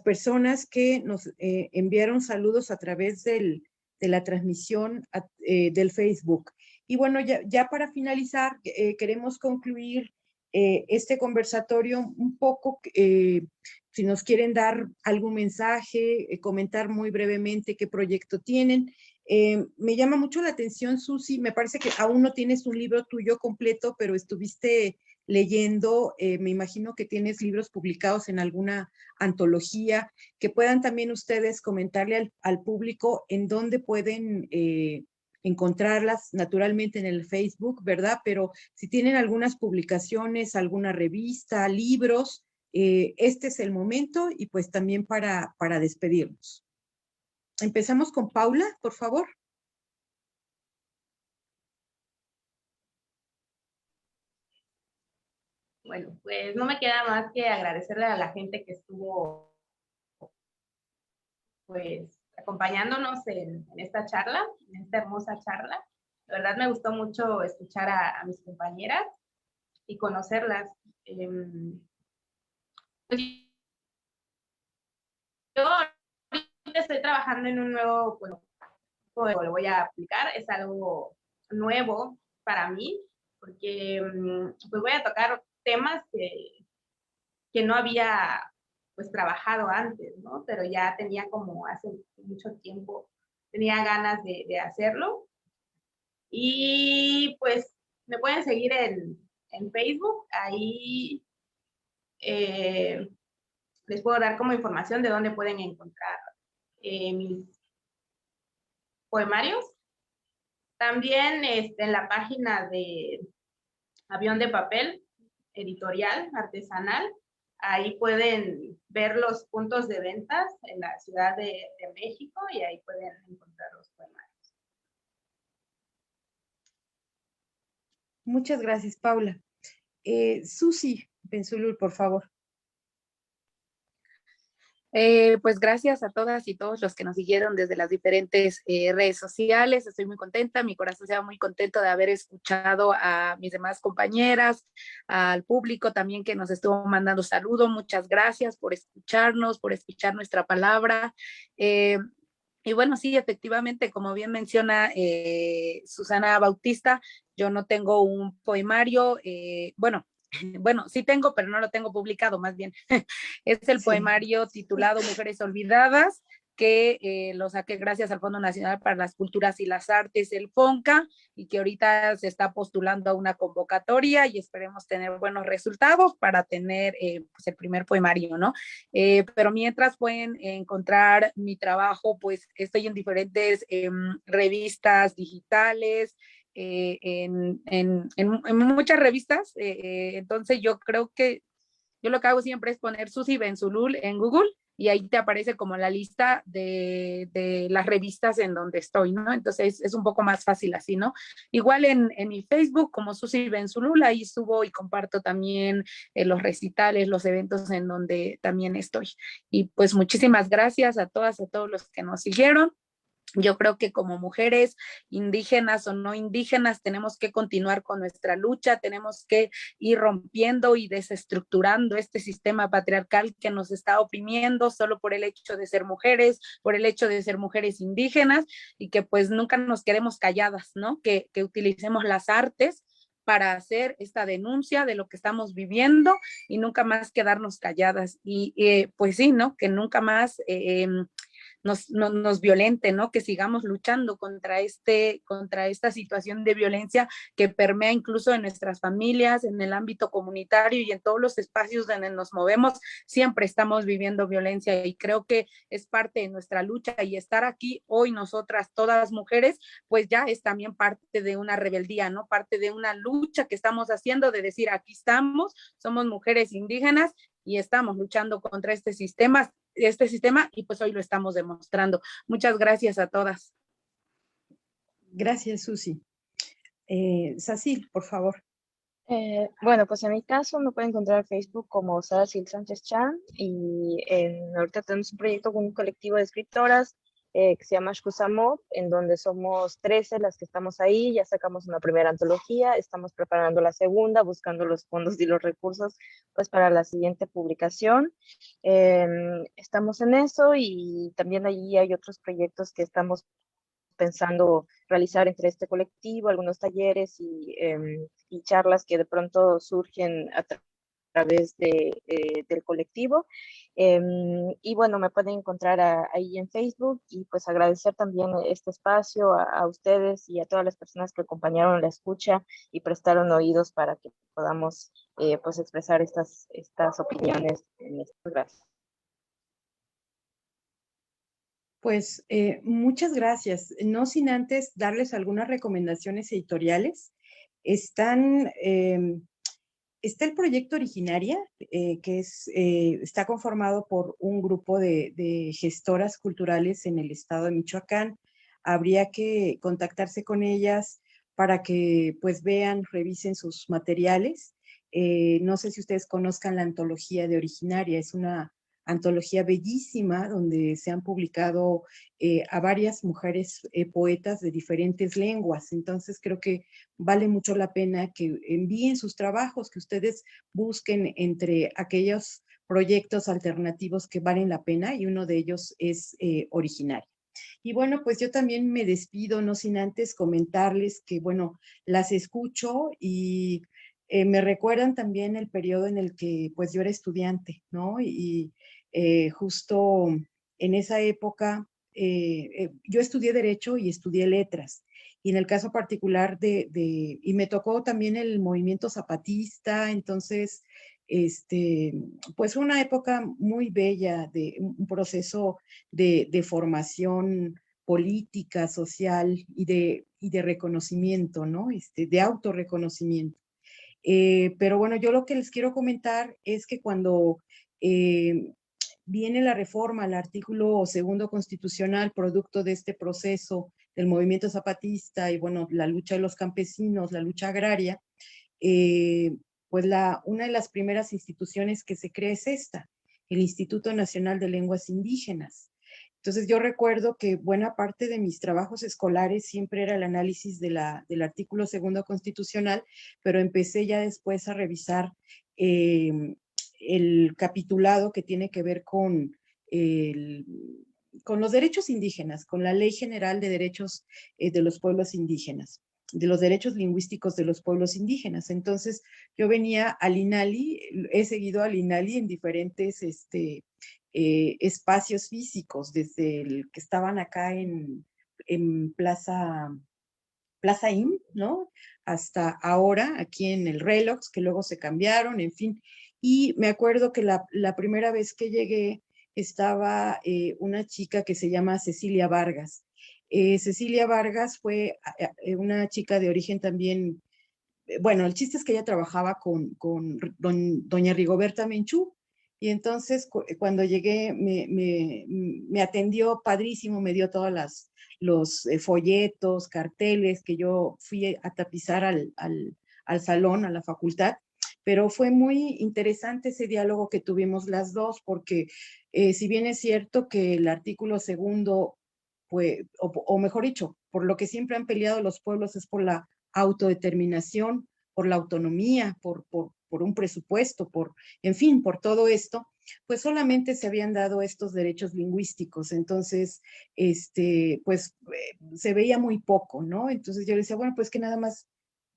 personas que nos enviaron saludos a través de la transmisión del Facebook. Y bueno, ya para finalizar, queremos concluir este conversatorio un poco, si nos quieren dar algún mensaje, comentar muy brevemente qué proyecto tienen. Me llama mucho la atención, Susi, me parece que aún no tienes un libro tuyo completo, pero estuviste leyendo, me imagino que tienes libros publicados en alguna antología, que puedan también ustedes comentarle al público en dónde pueden encontrarlas, naturalmente en el Facebook, ¿verdad? Pero si tienen algunas publicaciones, alguna revista, libros, este es el momento y pues también para despedirnos. Empezamos con Paula, por favor. Bueno, pues no me queda más que agradecerle a la gente que estuvo pues acompañándonos en esta charla, en esta hermosa charla. La verdad me gustó mucho escuchar a mis compañeras y conocerlas. Pues yo ahorita estoy trabajando en un nuevo, bueno, lo voy a aplicar, es algo nuevo para mí, porque pues voy a tocar temas que no había pues trabajado antes, ¿no? Pero ya tenía como hace mucho tiempo, tenía ganas de hacerlo. Y pues me pueden seguir en Facebook, ahí les puedo dar como información de dónde pueden encontrar mis poemarios. También en la página de Avión de papel, editorial, artesanal. Ahí pueden ver los puntos de ventas en la Ciudad de México y ahí pueden encontrar los poemarios. Muchas gracias, Paula. Susi Benzulul, por favor. Pues gracias a todas y todos los que nos siguieron desde las diferentes redes sociales. Estoy muy contenta, mi corazón se va muy contento de haber escuchado a mis demás compañeras, al público también que nos estuvo mandando saludos. Muchas gracias por escucharnos, por escuchar nuestra palabra. Y bueno, sí, efectivamente, como bien menciona Susana Bautista, yo no tengo un poemario, bueno, sí tengo, pero no lo tengo publicado, más bien. Es el poemario titulado Mujeres Olvidadas, que lo saqué gracias al Fondo Nacional para las Culturas y las Artes, el FONCA, y que ahorita se está postulando a una convocatoria y esperemos tener buenos resultados para tener pues el primer poemario, ¿no? Pero mientras pueden encontrar mi trabajo, pues estoy en diferentes revistas digitales, en muchas revistas, entonces yo creo que yo lo que hago siempre es poner Susi Benzulul en Google y ahí te aparece como la lista de las revistas en donde estoy, ¿no? Entonces es un poco más fácil así, ¿no? Igual en mi Facebook como Susi Benzulul, ahí subo y comparto también los recitales, los eventos en donde también estoy. Y pues muchísimas gracias a todas, a todos los que nos siguieron. Yo creo que como mujeres indígenas o no indígenas tenemos que continuar con nuestra lucha, tenemos que ir rompiendo y desestructurando este sistema patriarcal que nos está oprimiendo solo por el hecho de ser mujeres, por el hecho de ser mujeres indígenas y que pues nunca nos quedemos calladas, ¿no? Que utilicemos las artes para hacer esta denuncia de lo que estamos viviendo y nunca más quedarnos calladas. Y pues sí, ¿no? Que nunca más nos violente, ¿no? Que sigamos luchando contra esta situación de violencia que permea incluso en nuestras familias, en el ámbito comunitario y en todos los espacios donde nos movemos, siempre estamos viviendo violencia y creo que es parte de nuestra lucha y estar aquí hoy nosotras, todas mujeres, pues ya es también parte de una rebeldía, ¿no? Parte de una lucha que estamos haciendo de decir, aquí estamos, somos mujeres indígenas y estamos luchando contra este sistema y pues hoy lo estamos demostrando. Muchas gracias a todas. Gracias, Susi. Sacil, por favor. Bueno, pues en mi caso me pueden encontrar en Facebook como Sacil Sánchez Chan y ahorita tenemos un proyecto con un colectivo de escritoras que se llama Shkusamot, en donde somos 13 las que estamos ahí, ya sacamos una primera antología, estamos preparando la segunda, buscando los fondos y los recursos pues para la siguiente publicación. Estamos en eso y también allí hay otros proyectos que estamos pensando realizar entre este colectivo, algunos talleres y charlas que de pronto surgen a través del colectivo. Y bueno, me pueden encontrar ahí en Facebook y pues agradecer también este espacio a ustedes y a todas las personas que acompañaron la escucha y prestaron oídos para que podamos pues expresar estas opiniones. Gracias. Pues muchas gracias. No sin antes darles algunas recomendaciones editoriales. Está el proyecto Originaria, que está conformado por un grupo de gestoras culturales en el estado de Michoacán. Habría que contactarse con ellas para que pues vean, revisen sus materiales. No sé si ustedes conozcan la antología de Originaria, es una antología bellísima donde se han publicado a varias mujeres poetas de diferentes lenguas. Entonces creo que vale mucho la pena que envíen sus trabajos, que ustedes busquen entre aquellos proyectos alternativos que valen la pena y uno de ellos es Originaria. Y bueno, pues yo también me despido, no sin antes comentarles que, bueno, las escucho y me recuerdan también el periodo en el que pues yo era estudiante, ¿no? Y justo en esa época yo estudié Derecho y estudié Letras. Y en el caso particular y me tocó también el movimiento zapatista, entonces, pues una época muy bella, de un proceso de formación política, social y de reconocimiento, ¿no? De autorreconocimiento. Pero bueno, yo lo que les quiero comentar es que cuando viene la reforma al artículo 2 constitucional, producto de este proceso del movimiento zapatista y bueno, la lucha de los campesinos, la lucha agraria, pues una de las primeras instituciones que se crea es esta, el Instituto Nacional de Lenguas Indígenas. Entonces yo recuerdo que buena parte de mis trabajos escolares siempre era el análisis del artículo 2 constitucional, pero empecé ya después a revisar el capitulado que tiene que ver con los derechos indígenas, con la Ley General de Derechos de los Pueblos Indígenas, de los derechos lingüísticos de los pueblos indígenas. Entonces, yo venía al INALI, he seguido al INALI en diferentes espacios físicos, desde el que estaban acá en Plaza IM, ¿no? Hasta ahora, aquí en el Relox, que luego se cambiaron, en fin. Y me acuerdo que la primera vez que llegué estaba una chica que se llama Cecilia Vargas. Cecilia Vargas fue una chica de origen también, bueno, el chiste es que ella trabajaba con doña Rigoberta Menchú, y entonces cuando llegué me atendió padrísimo, me dio todos los folletos, carteles que yo fui a tapizar al salón, a la facultad, pero fue muy interesante ese diálogo que tuvimos las dos, porque si bien es cierto que el artículo 2, pues, o mejor dicho, por lo que siempre han peleado los pueblos es por la autodeterminación, por la autonomía, por un presupuesto, en fin, por todo esto, pues solamente se habían dado estos derechos lingüísticos. Entonces, pues se veía muy poco, ¿no? Entonces yo le decía, bueno, pues que nada más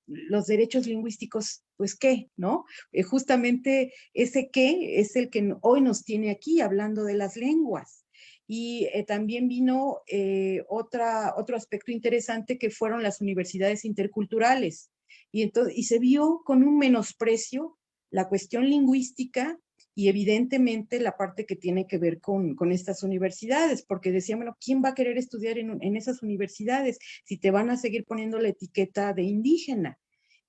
los derechos lingüísticos, pues qué, ¿no? Justamente ese qué es el que hoy nos tiene aquí hablando de las lenguas. Y también vino otro aspecto interesante, que fueron las universidades interculturales. Y se vio con un menosprecio la cuestión lingüística y evidentemente la parte que tiene que ver con estas universidades, porque decían, bueno, ¿quién va a querer estudiar en esas universidades si te van a seguir poniendo la etiqueta de indígena?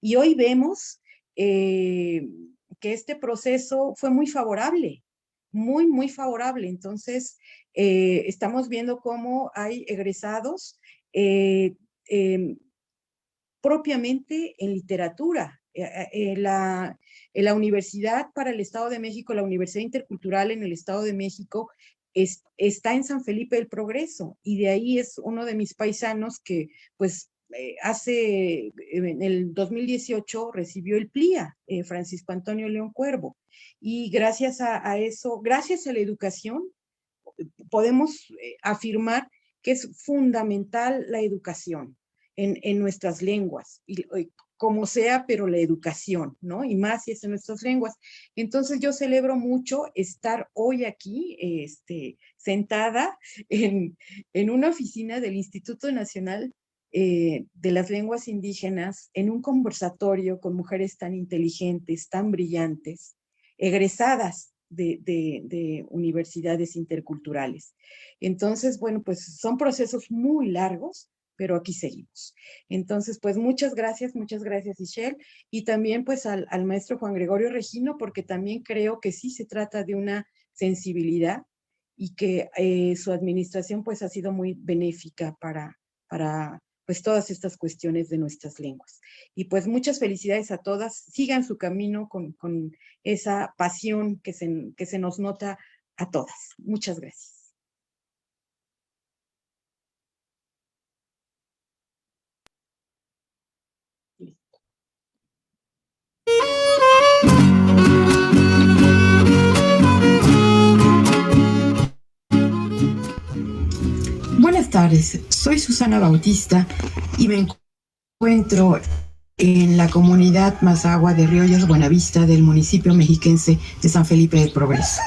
Y hoy vemos que este proceso fue muy favorable, muy, muy favorable. Entonces, estamos viendo cómo hay egresados propiamente en literatura. La Universidad para el Estado de México, la Universidad Intercultural en el Estado de México, está en San Felipe del Progreso, y de ahí es uno de mis paisanos que, pues, en el 2018 recibió el PLIA, Francisco Antonio León Cuervo, y gracias a eso, gracias a la educación, podemos afirmar que es fundamental la educación en nuestras lenguas, y como sea, pero la educación, ¿no? Y más si es en nuestras lenguas. Entonces yo celebro mucho estar hoy aquí, sentada en una oficina del Instituto Nacional de las Lenguas Indígenas, en un conversatorio con mujeres tan inteligentes, tan brillantes, egresadas de universidades interculturales. Entonces, bueno, pues son procesos muy largos, pero aquí seguimos. Entonces, pues muchas gracias, Ishel, y también pues al maestro Juan Gregorio Regino, porque también creo que sí se trata de una sensibilidad y que su administración pues ha sido muy benéfica para pues todas estas cuestiones de nuestras lenguas. Y pues muchas felicidades a todas, sigan su camino con esa pasión que se nos nota a todas. Muchas gracias. Buenas tardes, soy Susana Bautista y me encuentro en la comunidad Mazahua de Riollas, Buenavista, del municipio mexiquense de San Felipe del Progreso.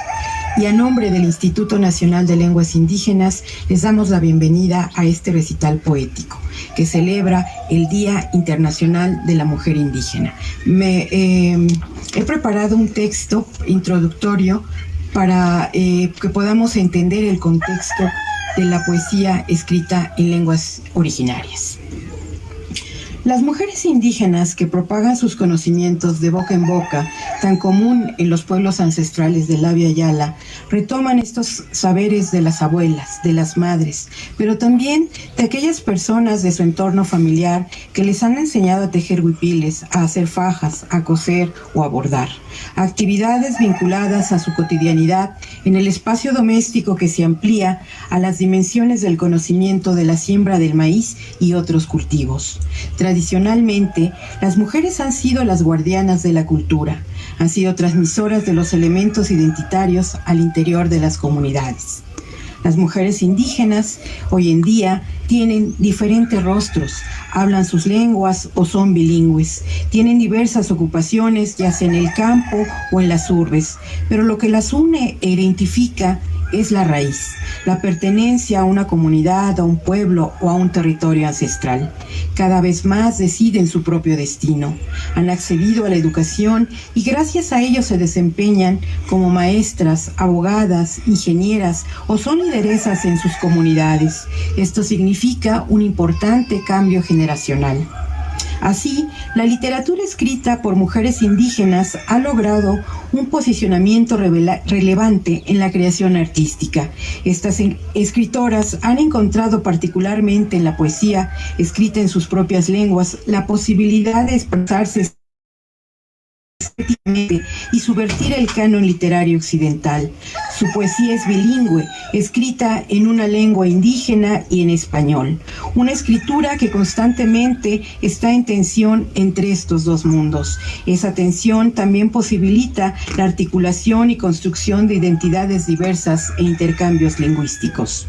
Y a nombre del Instituto Nacional de Lenguas Indígenas, les damos la bienvenida a este recital poético que celebra el Día Internacional de la Mujer Indígena. He preparado un texto introductorio para que podamos entender el contexto de la poesía escrita en lenguas originarias. Las mujeres indígenas que propagan sus conocimientos de boca en boca, tan común en los pueblos ancestrales del Abya Yala, retoman estos saberes de las abuelas, de las madres, pero también de aquellas personas de su entorno familiar que les han enseñado a tejer huipiles, a hacer fajas, a coser o a bordar. Actividades vinculadas a su cotidianidad en el espacio doméstico que se amplía a las dimensiones del conocimiento de la siembra del maíz y otros cultivos. Tradicionalmente, las mujeres han sido las guardianas de la cultura, han sido transmisoras de los elementos identitarios al interior de las comunidades. Las mujeres indígenas hoy en día tienen diferentes rostros, hablan sus lenguas o son bilingües, tienen diversas ocupaciones, ya sea en el campo o en las urbes, pero lo que las une e identifica es la raíz, la pertenencia a una comunidad, a un pueblo o a un territorio ancestral. Cada vez más deciden su propio destino, han accedido a la educación y gracias a ello se desempeñan como maestras, abogadas, ingenieras o son lideresas en sus comunidades. Esto significa un importante cambio generacional. Así, la literatura escrita por mujeres indígenas ha logrado un posicionamiento relevante en la creación artística. Estas escritoras han encontrado particularmente en la poesía, escrita en sus propias lenguas, la posibilidad de expresarse estéticamente y subvertir el canon literario occidental. Su poesía es bilingüe, escrita en una lengua indígena y en español. Una escritura que constantemente está en tensión entre estos dos mundos. Esa tensión también posibilita la articulación y construcción de identidades diversas e intercambios lingüísticos.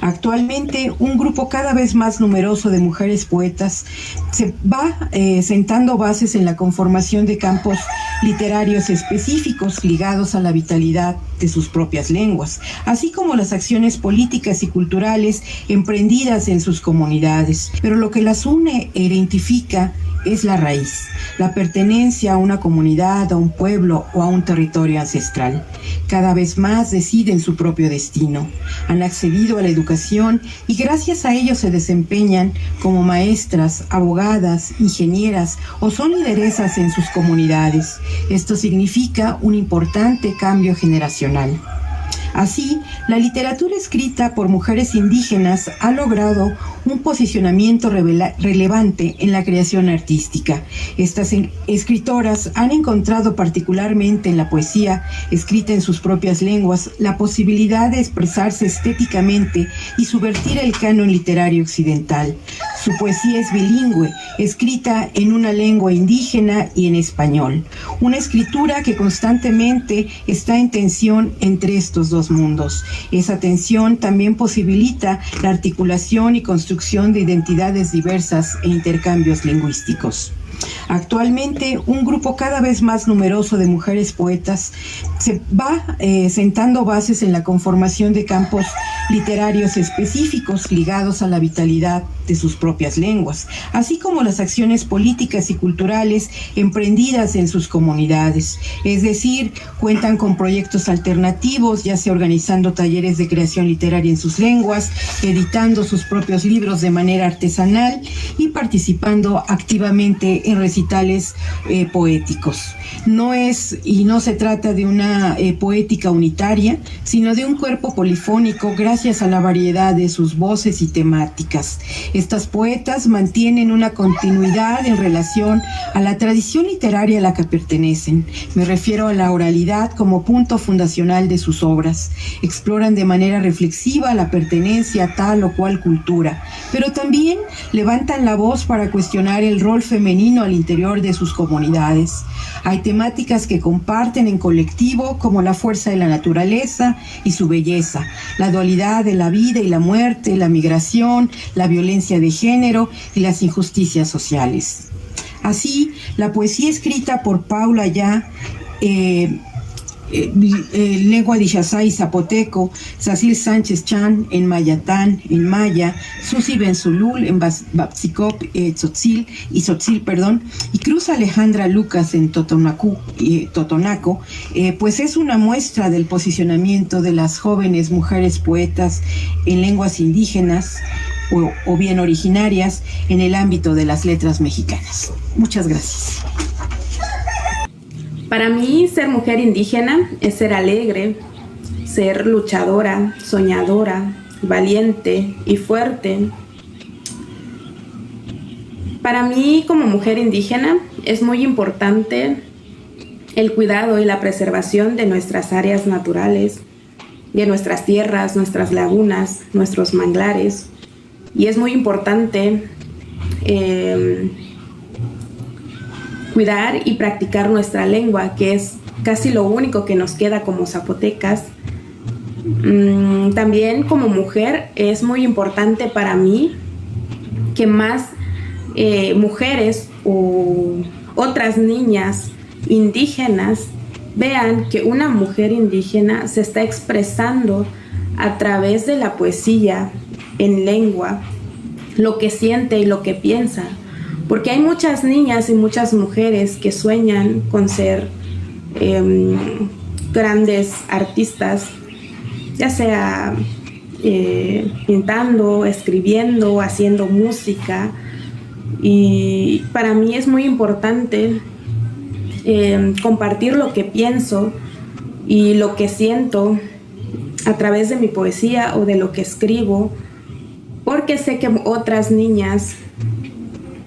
Actualmente, un grupo cada vez más numeroso de mujeres poetas se va sentando bases en la conformación de campos literarios específicos ligados a la vitalidad de sus propias lenguas, así como las acciones políticas y culturales emprendidas en sus comunidades. Pero lo que las une e identifica es la raíz, la pertenencia a una comunidad, a un pueblo o a un territorio ancestral. Cada vez más deciden su propio destino, han accedido a la educación y gracias a ello se desempeñan como maestras, abogadas, ingenieras o son lideresas en sus comunidades. Esto significa un importante cambio generacional. Así, la literatura escrita por mujeres indígenas ha logrado un posicionamiento relevante en la creación artística. Estas escritoras han encontrado particularmente en la poesía, escrita en sus propias lenguas, la posibilidad de expresarse estéticamente y subvertir el canon literario occidental. Su poesía es bilingüe, escrita en una lengua indígena y en español. Una escritura que constantemente está en tensión entre estos dos mundos. Esa tensión también posibilita la articulación y construcción de identidades diversas e intercambios lingüísticos. Actualmente, un grupo cada vez más numeroso de mujeres poetas se va sentando bases en la conformación de campos literarios específicos ligados a la vitalidad de sus propias lenguas, así como las acciones políticas y culturales emprendidas en sus comunidades. Es decir, cuentan con proyectos alternativos, ya sea organizando talleres de creación literaria en sus lenguas, editando sus propios libros de manera artesanal y participando activamente en recitales poéticos. No se trata de una poética unitaria, sino de un cuerpo polifónico gracias a la variedad de sus voces y temáticas. Estas poetas mantienen una continuidad en relación a la tradición literaria a la que pertenecen. Me refiero a la oralidad como punto fundacional de sus obras. Exploran de manera reflexiva la pertenencia a tal o cual cultura, pero también levantan la voz para cuestionar el rol femenino al interior de sus comunidades. Hay temáticas que comparten en colectivo, como la fuerza de la naturaleza y su belleza, la dualidad de la vida y la muerte, la migración, la violencia de género y las injusticias sociales. Así, la poesía escrita por Paula Ya, lengua de Ixazá y zapoteco, Cecil Sánchez Chan en mayatán, en maya, Susi Benzulul en Bapsicop, Tzotzil, y Cruz Alejandra Lucas en Totonaco, pues es una muestra del posicionamiento de las jóvenes mujeres poetas en lenguas indígenas o bien originarias en el ámbito de las letras mexicanas. Muchas gracias. Para mí, ser mujer indígena es ser alegre, ser luchadora, soñadora, valiente y fuerte. Para mí, como mujer indígena, es muy importante el cuidado y la preservación de nuestras áreas naturales, de nuestras tierras, nuestras lagunas, nuestros manglares. Y es muy importante cuidar y practicar nuestra lengua, que es casi lo único que nos queda como zapotecas. También como mujer es muy importante para mí que más mujeres o otras niñas indígenas vean que una mujer indígena se está expresando a través de la poesía en lengua, lo que siente y lo que piensa. Porque hay muchas niñas y muchas mujeres que sueñan con ser grandes artistas, ya sea pintando, escribiendo, haciendo música. Y para mí es muy importante compartir lo que pienso y lo que siento a través de mi poesía o de lo que escribo, porque sé que otras niñas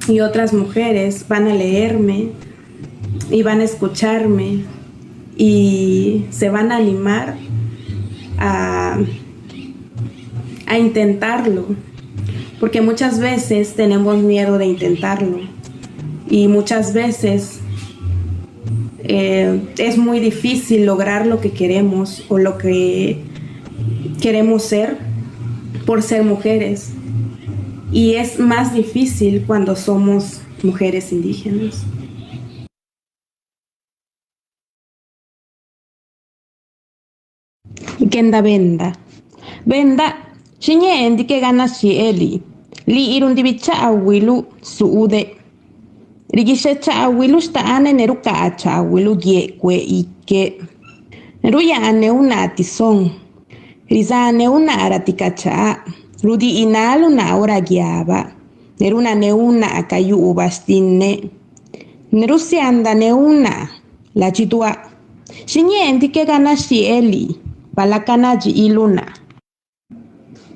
y otras mujeres van a leerme y van a escucharme y se van a animar a intentarlo, porque muchas veces tenemos miedo de intentarlo y muchas veces es muy difícil lograr lo que queremos o lo que queremos ser por ser mujeres, y es más difícil cuando somos mujeres indígenas. Kenda Venda, shiñe endi que gana si eli, li irundibicha awilu suude. Rigishecha awilu staane neruka acha awilu ye kwe ike. Neruya ane una tison. Rizane una aratikacha. Rudi inalu na ora giaba. Neruna neuna akayu ubastine. Nerusi anda neuna la chitua. Shiñe endi que gana si eli. Palakanaji iluna.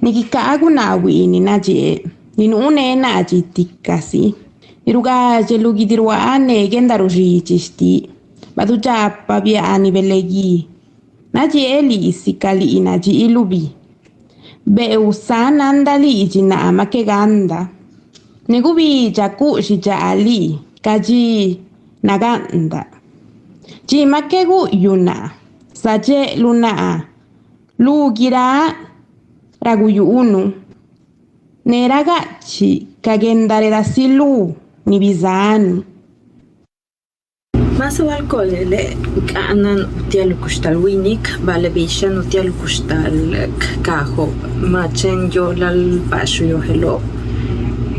Nikikaagu na wini naje. Ninune na jitikasi. Iruga jelugi dirwaane gendaruji chisti. Baduja pabia ani belegi. Naji eli sikali inaji ilubi. Be usana andali ijina amake ganda. Negubi jaku shija ali. Kaji naganda. Jimakegu yuna. Saje luna. Lu gira raguyu unu. Neragachi kagendare da silu. Ni bizani. Masa walkolele kanan utialu kustal winik vale bishan utialu kustal kaho machen yolal bashu yohelo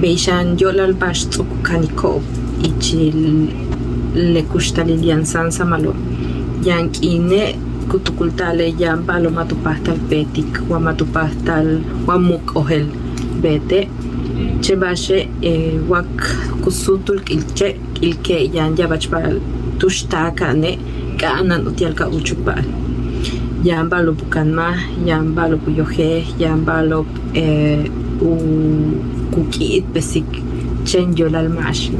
bishan yolal bash tsukaniko ichil le kustal ilian sansa malo yankine kutukultale yan palo matupastal petik wa matupastal wa muk ohel bete Chebashe wak kusutul ilke yan yabachpal tushtaka ne kanan utialka uchupal yan balo bukanma yan balo buyoje yan balo kukit besik chen yolal mash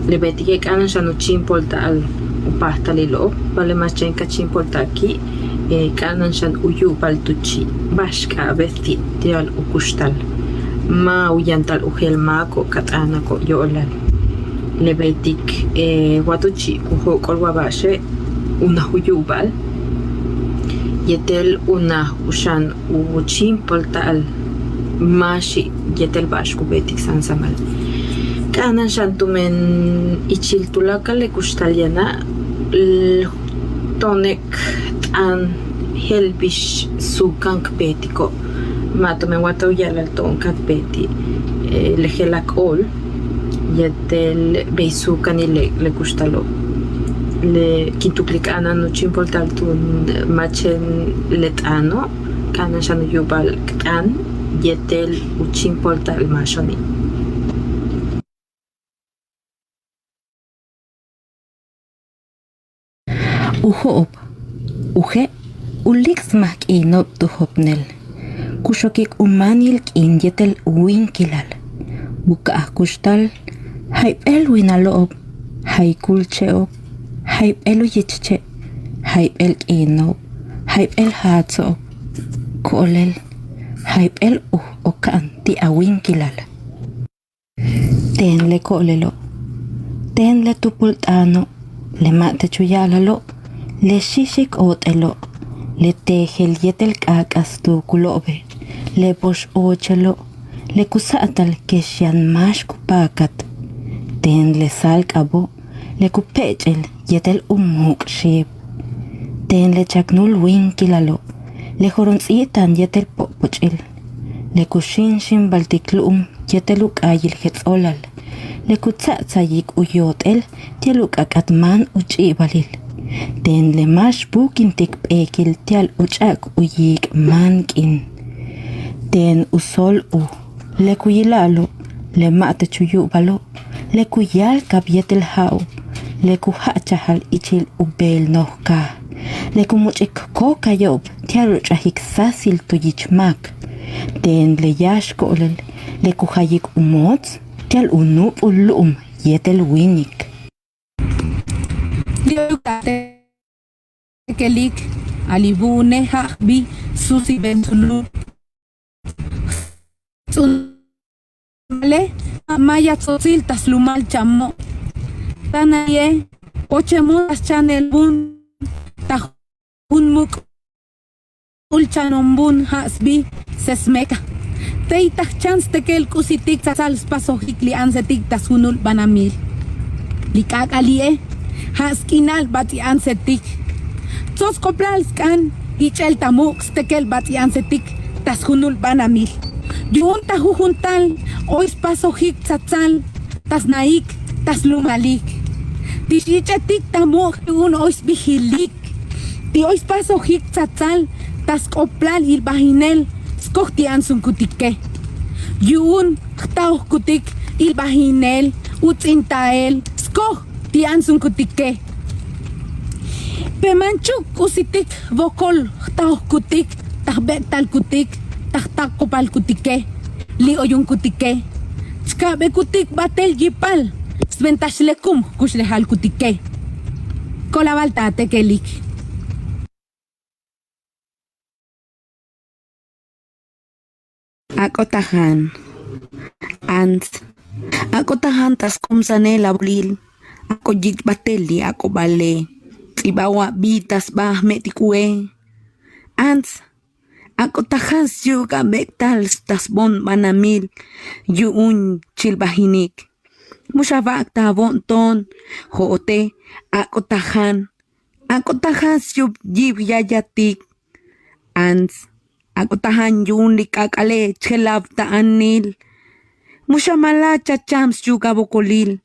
le betike kanan shanu chimpolta al upastalilo vale más chen ka chimpolta aquí kanan shan uyu paltuchi bashka besti tial ukustal ma uyantal ujel mako katana ko yolal lebetik watuchi uho kolwabashe una huyubal yetel una ushan uchin poltal mashi yetel bashku betik sansamal kanan shantumen ichiltulaka le kushtaliana tonek an helbish sukank betiko Matome wata uyala el ton katpeti le gelak ol yetel beisukan le kustalo le kintuklik ana no chimpoltal tun machen letano kana shanu yubal kan yetel uchimpolta almashoni. Uhob, uje, ulixmak inop tuhopnel. Kushokik umanil kin yetel uinkilal. Buka kustal, haip el winaloob, haikulcheob, haip elu yichche, haip el inop, haip el hatsob, kolel, haip el okan ti awinkilal. Tenle kolelo, tenle tupultano, le mate chuyalalo, le shishik otelo, le tejel yetel kakas tu kulobe, le posh ochelo, le kusatal keshan mash kupakat, ten le sal kabo, le kupechel yetel umuk shib, ten le chaknul winkilalo, le horonsitan yetel popochil, le kushinshin baltiklum yeteluk ayil hetolal, le kutsatsayik uyotel tieluk akatman uchibalil. Den le mash bukin tik pekil tial uchak uyik mankin. Den usol le kuyilalo, le mate chuyubalo, le kuyal kabietel hau, le kuhachahal ichil ubel nohka, le kumuchik koka yob tial uchahik sasil tuyichmak. Den le yash kolel, le kuhayik umots tial unup yetel winik. Kelik alibune hakbi susi bentulu le amaya tsotzil taslumal chamo tanaye ochemudas chanel bun tahun muk ulchanombun hasbi sesmeka teitah chans tekel kusitik sal spasohikli ansetik tasunul banamil likak alie haskinal bati ansetik tos kopral skan ichel tamuk tekel bati ansetik tashunul banamil yun tahujuntal ois pasohik tsatsal tasnaik taslumalik tishichetik tamuk yun ois bihilik ti ois pasohik tsatsal taskopral ilbahinel skohtian sunkutike yun htauh kutik ilbahinel utsintael skoh tian sunkutike pemanchuk kusitik vokol htauh kutik tahbektal kutik tahtakopal kutike li oyun kutike skabe kutik batel yipal sventashlekum kushlehal kutike kolabalta tekelik. Akotahan ants akotahan tas kumsane lablil ako jik bateli ako bale ibawa bitas bah metikue ants akotahan syuga bektal tas bon banamil yuun chilbahinik mushabak tabon ton hote akotahan syub jib yayatik ants akotahan yun likakale chelab taanil mushamala chachams yuga bokolil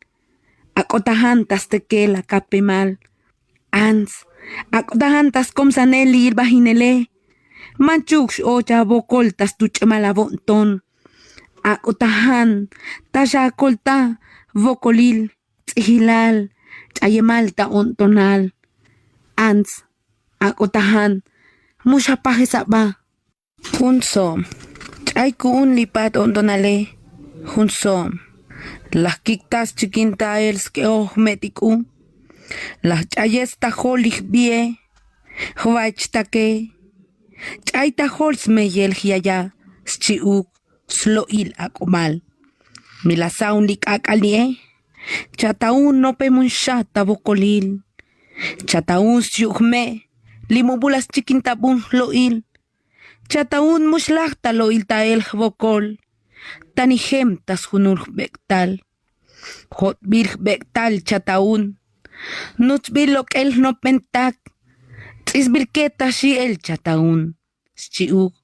akotahan tas tekela kapemal ans akotahan tas komsaneli bahinele manchuk ocha bokol tas tuchmala bonton akotahan tasha kolta bokolil hilal chayemal ta ontonal ans akotahan mushapahesaba Hunsom, chay kun lipat ondonale, hunsom, las kiktas chiquintaels que metiku, las chayes tajolich bie, huachtake, chay tajols meyel hiaya, schiuk, sloil akomal, milasaunik akalie, chataun no pemunsha tabokolil, chataun syuhme, limubulas chiquintabun loil, chataun muslachta lo iltael bokol, tanihem tas hunur bektal, hot bir bektal chataun, nutzbil lokel no pentak, tzisbilketa shi el chataun, schiuk,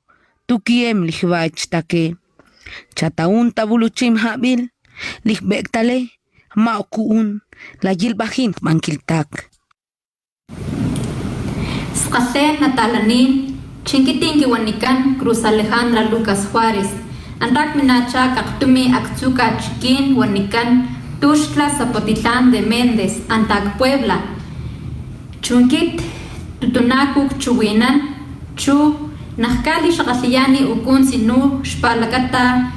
tukiem lihbach take, chataun tabuluchim habil, lihbektale, maokuun, la yilbahin mankiltak. Skaten natalanin, Chinquitinki Huanican, Cruz Alejandra Lucas Juárez. Antak Minacha, Cactumi, Aczuca, Chiquín, Huanican, Tuxtla, Zapotitlán de Méndez, Antak Puebla. Chunquit, Tutunacuk, Chuwinan, Chu, Nahkali, Shakasiyani, Ukun, Sinu, Shpalakata,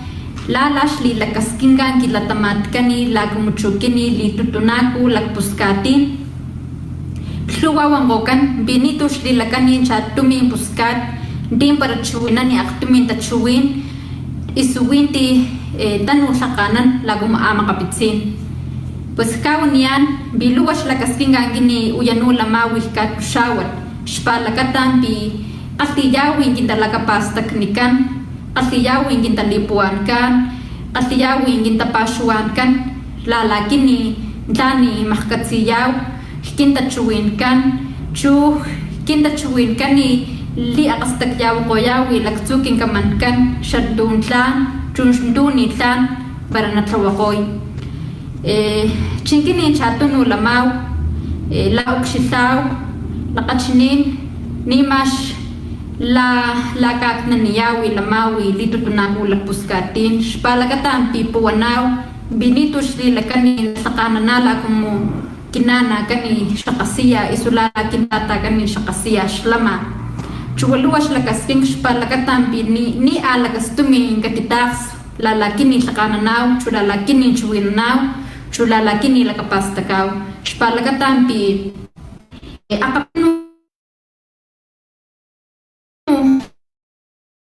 Lalash, Li Lakaskingan, Kilatamatcani, Lakumuchukini, Li Tutunaku, Lakpuskatin. Tluwawangokan, Binitus Li Lakani, Chatumi, Puskat, Dim para Chuwinan, Yaktumin, Tachuwin, Isuwinti, Tanu Sakanan, Laguma Kapitsin. Pues kaunian, Biluwas Lakaskingan, Gini, Uyanu Lamawi, Katushawat, Shpalakatan, Bi. Katiyawin kita lakapastak nikan, katiyawin kita lipuan kan, katiyawin kita pasuan kan, lalaki ni dani mahkatsiyaw, kita cuwin kan, kita cuwin kan ni li akastak yaw koyawi laksukin kaman kan, syadun tlan, chunduni tlan, para natlawakoy. Chinkini chatun ulamaw, lauk sitaw, lakachinin, nimash, la kak na niyawi lamawi lito tunaku lapuskatin shpalakatan pipo wanaw binitos lila kani sakananala kumu kinana kani shakasiya isulala kinata kani shakasiya shlama chuwaluwas lakasking shpalakatan ni alakastumi katitaks lalakini sakananaw chulalakini chuwinaw chulalakini lakapastakaw shpalakatan pi akapno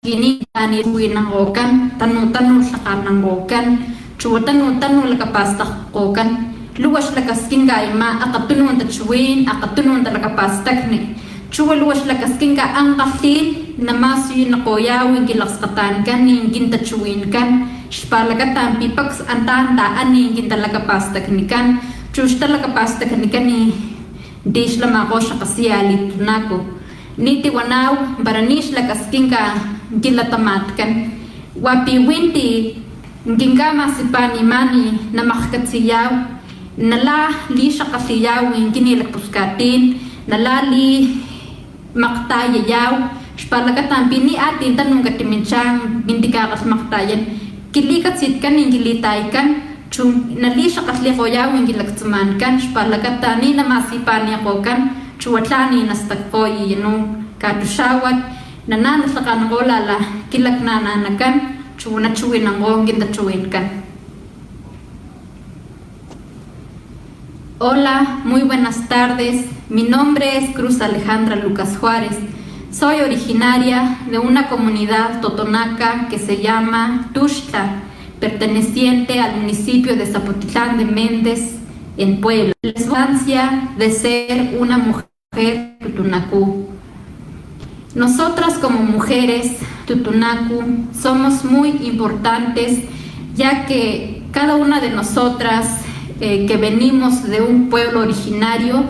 Gini tani ruinangokan, tanu sakanangokan, chuwa tanu lakapastak-kokan, luwas lakasking ma akatunun tachuin, akatunun talakapastak ni. Chuwa luwas lakasking ka ang kafil na masu na koyawin gilakskatan kan, ningin tachuin kan, shpalakatan pipaks antanta aningin talakapastak ni kan, chus talakapastak ni kan ni dish lamako siya kasiyalit nako. Niti wanaw, baranis lakasking ka, gilatamatkan. Wapi winti, gingama si panimani na makakatsiyaw, nala li siya kasiyaw, ginilagpuskatin, nala li maktayayaw, shpalakatan pini atin tanong katiminsyang, hindi kakas maktayan, kilikat sitkan, gilitay kan, nali siya kaslikoyaw, gilagtsumankan, shpalakatan ni namasipani ako kan, chuwatlani nastakkoy yun katushawat nanana sa kanangola la kilak nananakan chuwina chuwin ang ginta chuwin kan. Hola, muy buenas tardes. Mi nombre es Cruz Alejandra Lucas Juárez. Soy originaria de una comunidad totonaca que se llama Tuxtla, perteneciente al municipio de Zapotitlán de Méndez, en Puebla. La importancia de ser una mujer tutunacu. Nosotras como mujeres tutunacu somos muy importantes, ya que cada una de nosotras que venimos de un pueblo originario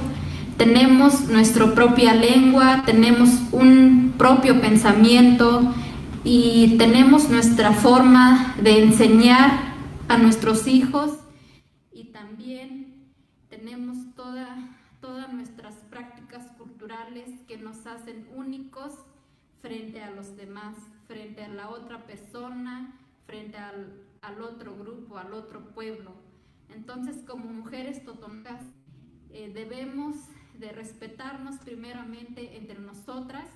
tenemos nuestra propia lengua, tenemos un propio pensamiento y tenemos nuestra forma de enseñar a nuestros hijos, y también tenemos todas nuestras prácticas culturales que nos hacen únicos frente a los demás, frente a la otra persona, frente al otro grupo, al otro pueblo. Entonces, como mujeres totonacas, debemos de respetarnos primeramente entre nosotras,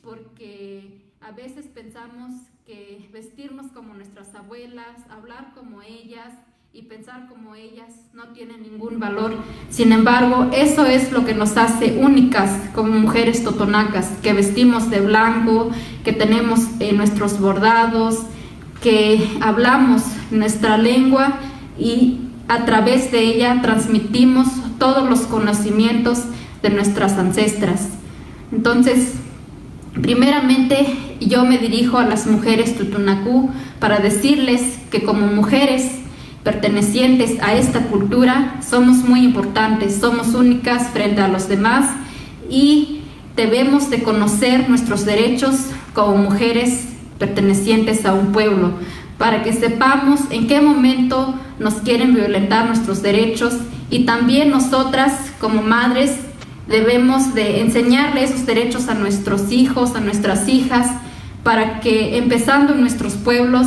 porque a veces pensamos que vestirnos como nuestras abuelas, hablar como ellas y pensar como ellas no tiene ningún valor. Sin embargo, eso es lo que nos hace únicas como mujeres totonacas, que vestimos de blanco, que tenemos nuestros bordados, que hablamos nuestra lengua y a través de ella transmitimos todos los conocimientos de nuestras ancestras. Entonces, primeramente yo me dirijo a las mujeres tutunacú para decirles que como mujeres pertenecientes a esta cultura somos muy importantes, somos únicas frente a los demás y debemos de conocer nuestros derechos como mujeres pertenecientes a un pueblo, para que sepamos en qué momento nos quieren violentar nuestros derechos, y también nosotras como madres Debemos de enseñarle esos derechos a nuestros hijos, a nuestras hijas, para que empezando en nuestros pueblos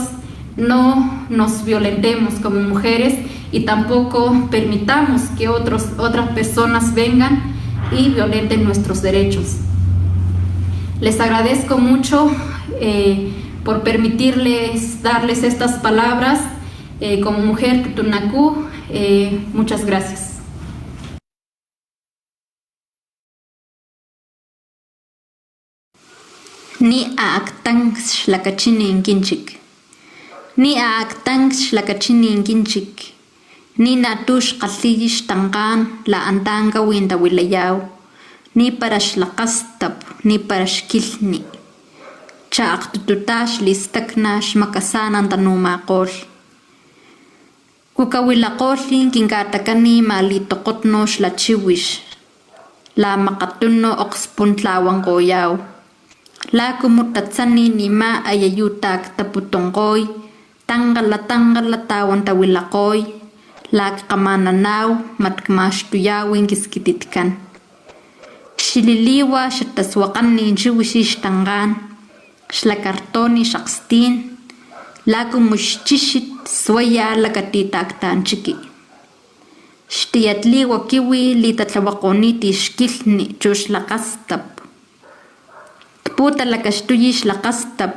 no nos violentemos como mujeres y tampoco permitamos que otras personas vengan y violenten nuestros derechos. Les agradezco mucho por permitirles darles estas palabras como mujer Tunacú. Muchas gracias. Ni aaktang shlakachini inkinchik. Ni aaktang shlakachini inkinchik. Ni natush qalliyish tangan la antanga winda wilayaw. Ni para shlaqastab, ni para shkilni. Chaaqtututash listaknash makasanan tanumaqol. Kukawilaqolin kinkatakani malitoqotnosh la chiwish. La maqatunno oqspuntlawanqoyaw. La kumutatsani nima ayayutak taputongkoy, tangala tawan tawilakoy, la kamananaw matkmashtuyawin kiskititkan. Shililiwa shataswakan ni chiwishish tangan, shlakartoni shakstin, la kumushchishit swaya la katitak tanchiki. Shtiyatliwa kiwi li tatlawakoniti shkilni chushlakastab. Puta la kastuyish la kastab,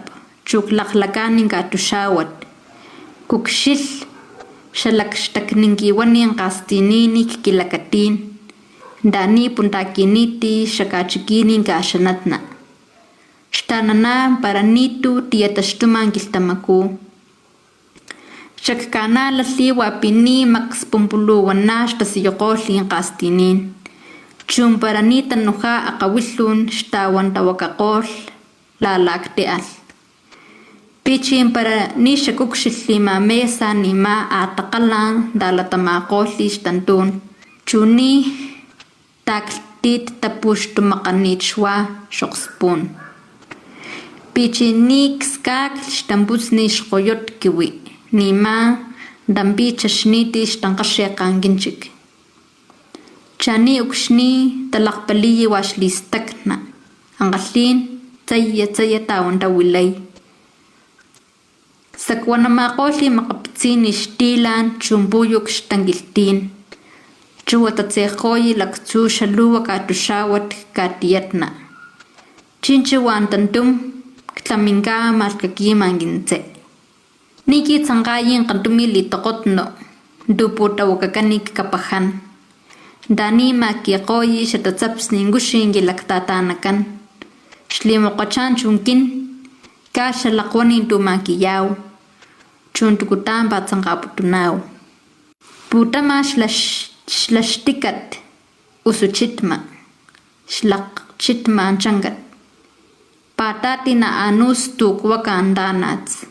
chuk laklakanin katushawat. Kukshil, shalakshtakninkiwani ang kastinini kikilakatin. Dani puntakiniti shakachikinin kashanatna. Shtanana para nitu tiyatashtuman kiltamaku. Shakkana latliwa pini makspumpuluwan na shtasiyokoli ang kastinin. Chumparanita nuja akawilun shtawan tawakakol lalakteal. Pichin para ni shakukshilima mesa ni ma atakalan dalatamakoli shtantun. Chuni taktit tapushtumakanitshwa shokspun. Pichin ni kskak shtambutsni shkoyot kiwi. Ni ma dambicha shniti shtankashyakanginchik. Chani ukshni talakpaliyi washlistakna. Angalin tsaya tawan tawilay. Sakwanamaqoli maqaptsini shtilan chumbuyuk shtangiltin. Chuwatatseqoyi laktsu shaluwa katushawat katiyatna. Chinchiwan tantum tlaminka malkakimangintse. Niki tsangayin kantumili tokotno. Duputawakakanik kapahan. Dani makiqoyi shatatsapsni ngushingi laktatanakan. Shlimoqachan chunkin, kasha laqwanin tumakiyaw. Chuntukutan batsanqaputunaw. Putama shlashtikat usuchitma. Shlaqchitma anchangat. Patati na anus tukwaka andanats.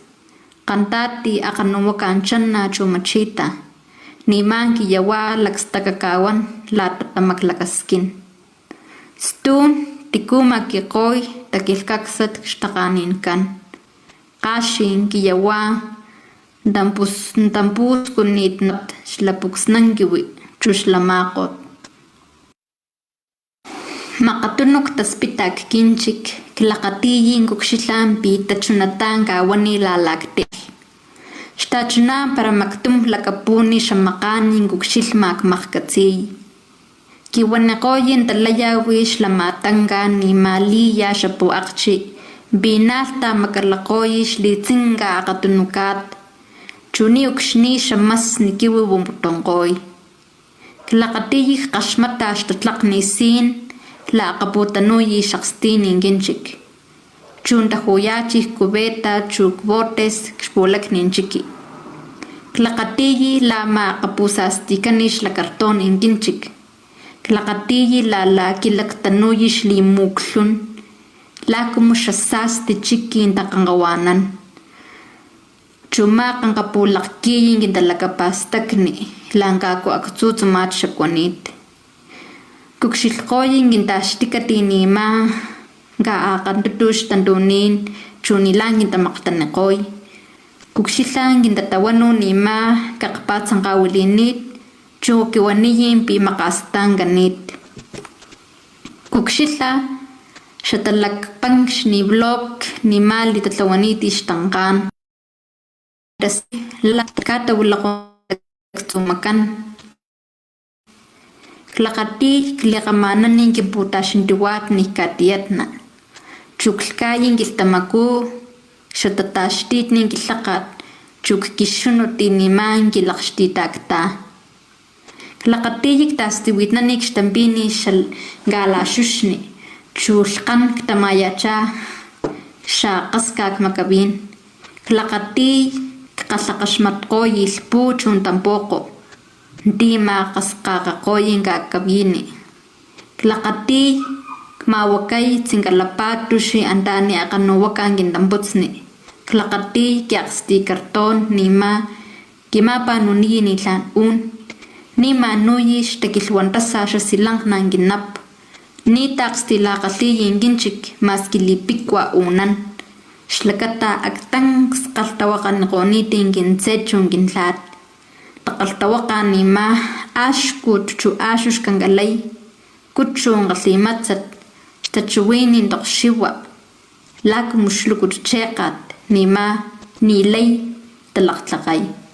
Kantati akanuwaka anchanna chumachita. Ni manki yawa lakstakakawan latatamaklakaskin. Stun tikuma kikoy takilkaksat shtakanin kan. Kashin kiyawa dampus kunitnat shlapuksnangiwi chuslamakot. Makatunok taspitak kinchik kilakatiyin kukshilampi tachunatan kawani lalakte. Shtachuna para maktum lakapuni shamakanin kukshilmak makkatsiy. Kiwanakoyin talayawish lamatanga ni maliya shapu akchi. Binalta makalakoyish litsinga akatunukat. Chuni ukshni shamas ni kiwi bumputongkoy. Kilakatiyik kashmata shtatlak nisin la akaputanuyi shakstinin ginchik. Chunta huyachik kubeta chuk botes kshpulak ninchiki. Klakatiyi la ma kapusastikanish la karton inginchik. Klakatiyi la kilaktanuyish li mukhlun. La kumushasasti chiki intakangawanan. Chuma kankapulakkiyi intalakapastakni. Lankaku aktsutsumat shakwanit. Kukshilkoyi intashtikatini ma. Ga akantutush tandunin chunilangin tamaktanekoy. Kukshilangin tatawano ni ma kakapatsan kawilinit chukiwaniyin pi makastanganit. Kukshila shatalak ni blog ni mal di tatlawaniti shtangkan. Das kata wala tumakan. Klakati kliakamanan ni kibutas ndiwat ni katiat na. Chuklkayin giltamaku shatatashtit ni gilakat. Chuk kishunuti ni man gilakshtitakta. Klakatiyik tastiwit na nik shtambini shal gala shushni. Chulkan ktamayacha shaqaskak makabin. Klakati kaslakashmatko yilpu chun tampoco. Di maqasqaqaqoyin kakabini. Klakati mawakay tsinkalapatushi antani aqanuwakan gintamputsni. Klakati kiaqsti karton nima kimapanuni nilan nima nuyish takilwantasa silang nang ginap. Ni taqsti laqali yinginchik maskilipikwa unan. Shlakata aktang sqaltawakan qonitin gintsechun ginlat. Taqaltawakan nima ashkut chu ashush kangalay. Kutchun qalimatsat tachuwinin toqshiwa. Lak mushlukut cheqat nima nilay talaqtlaqay.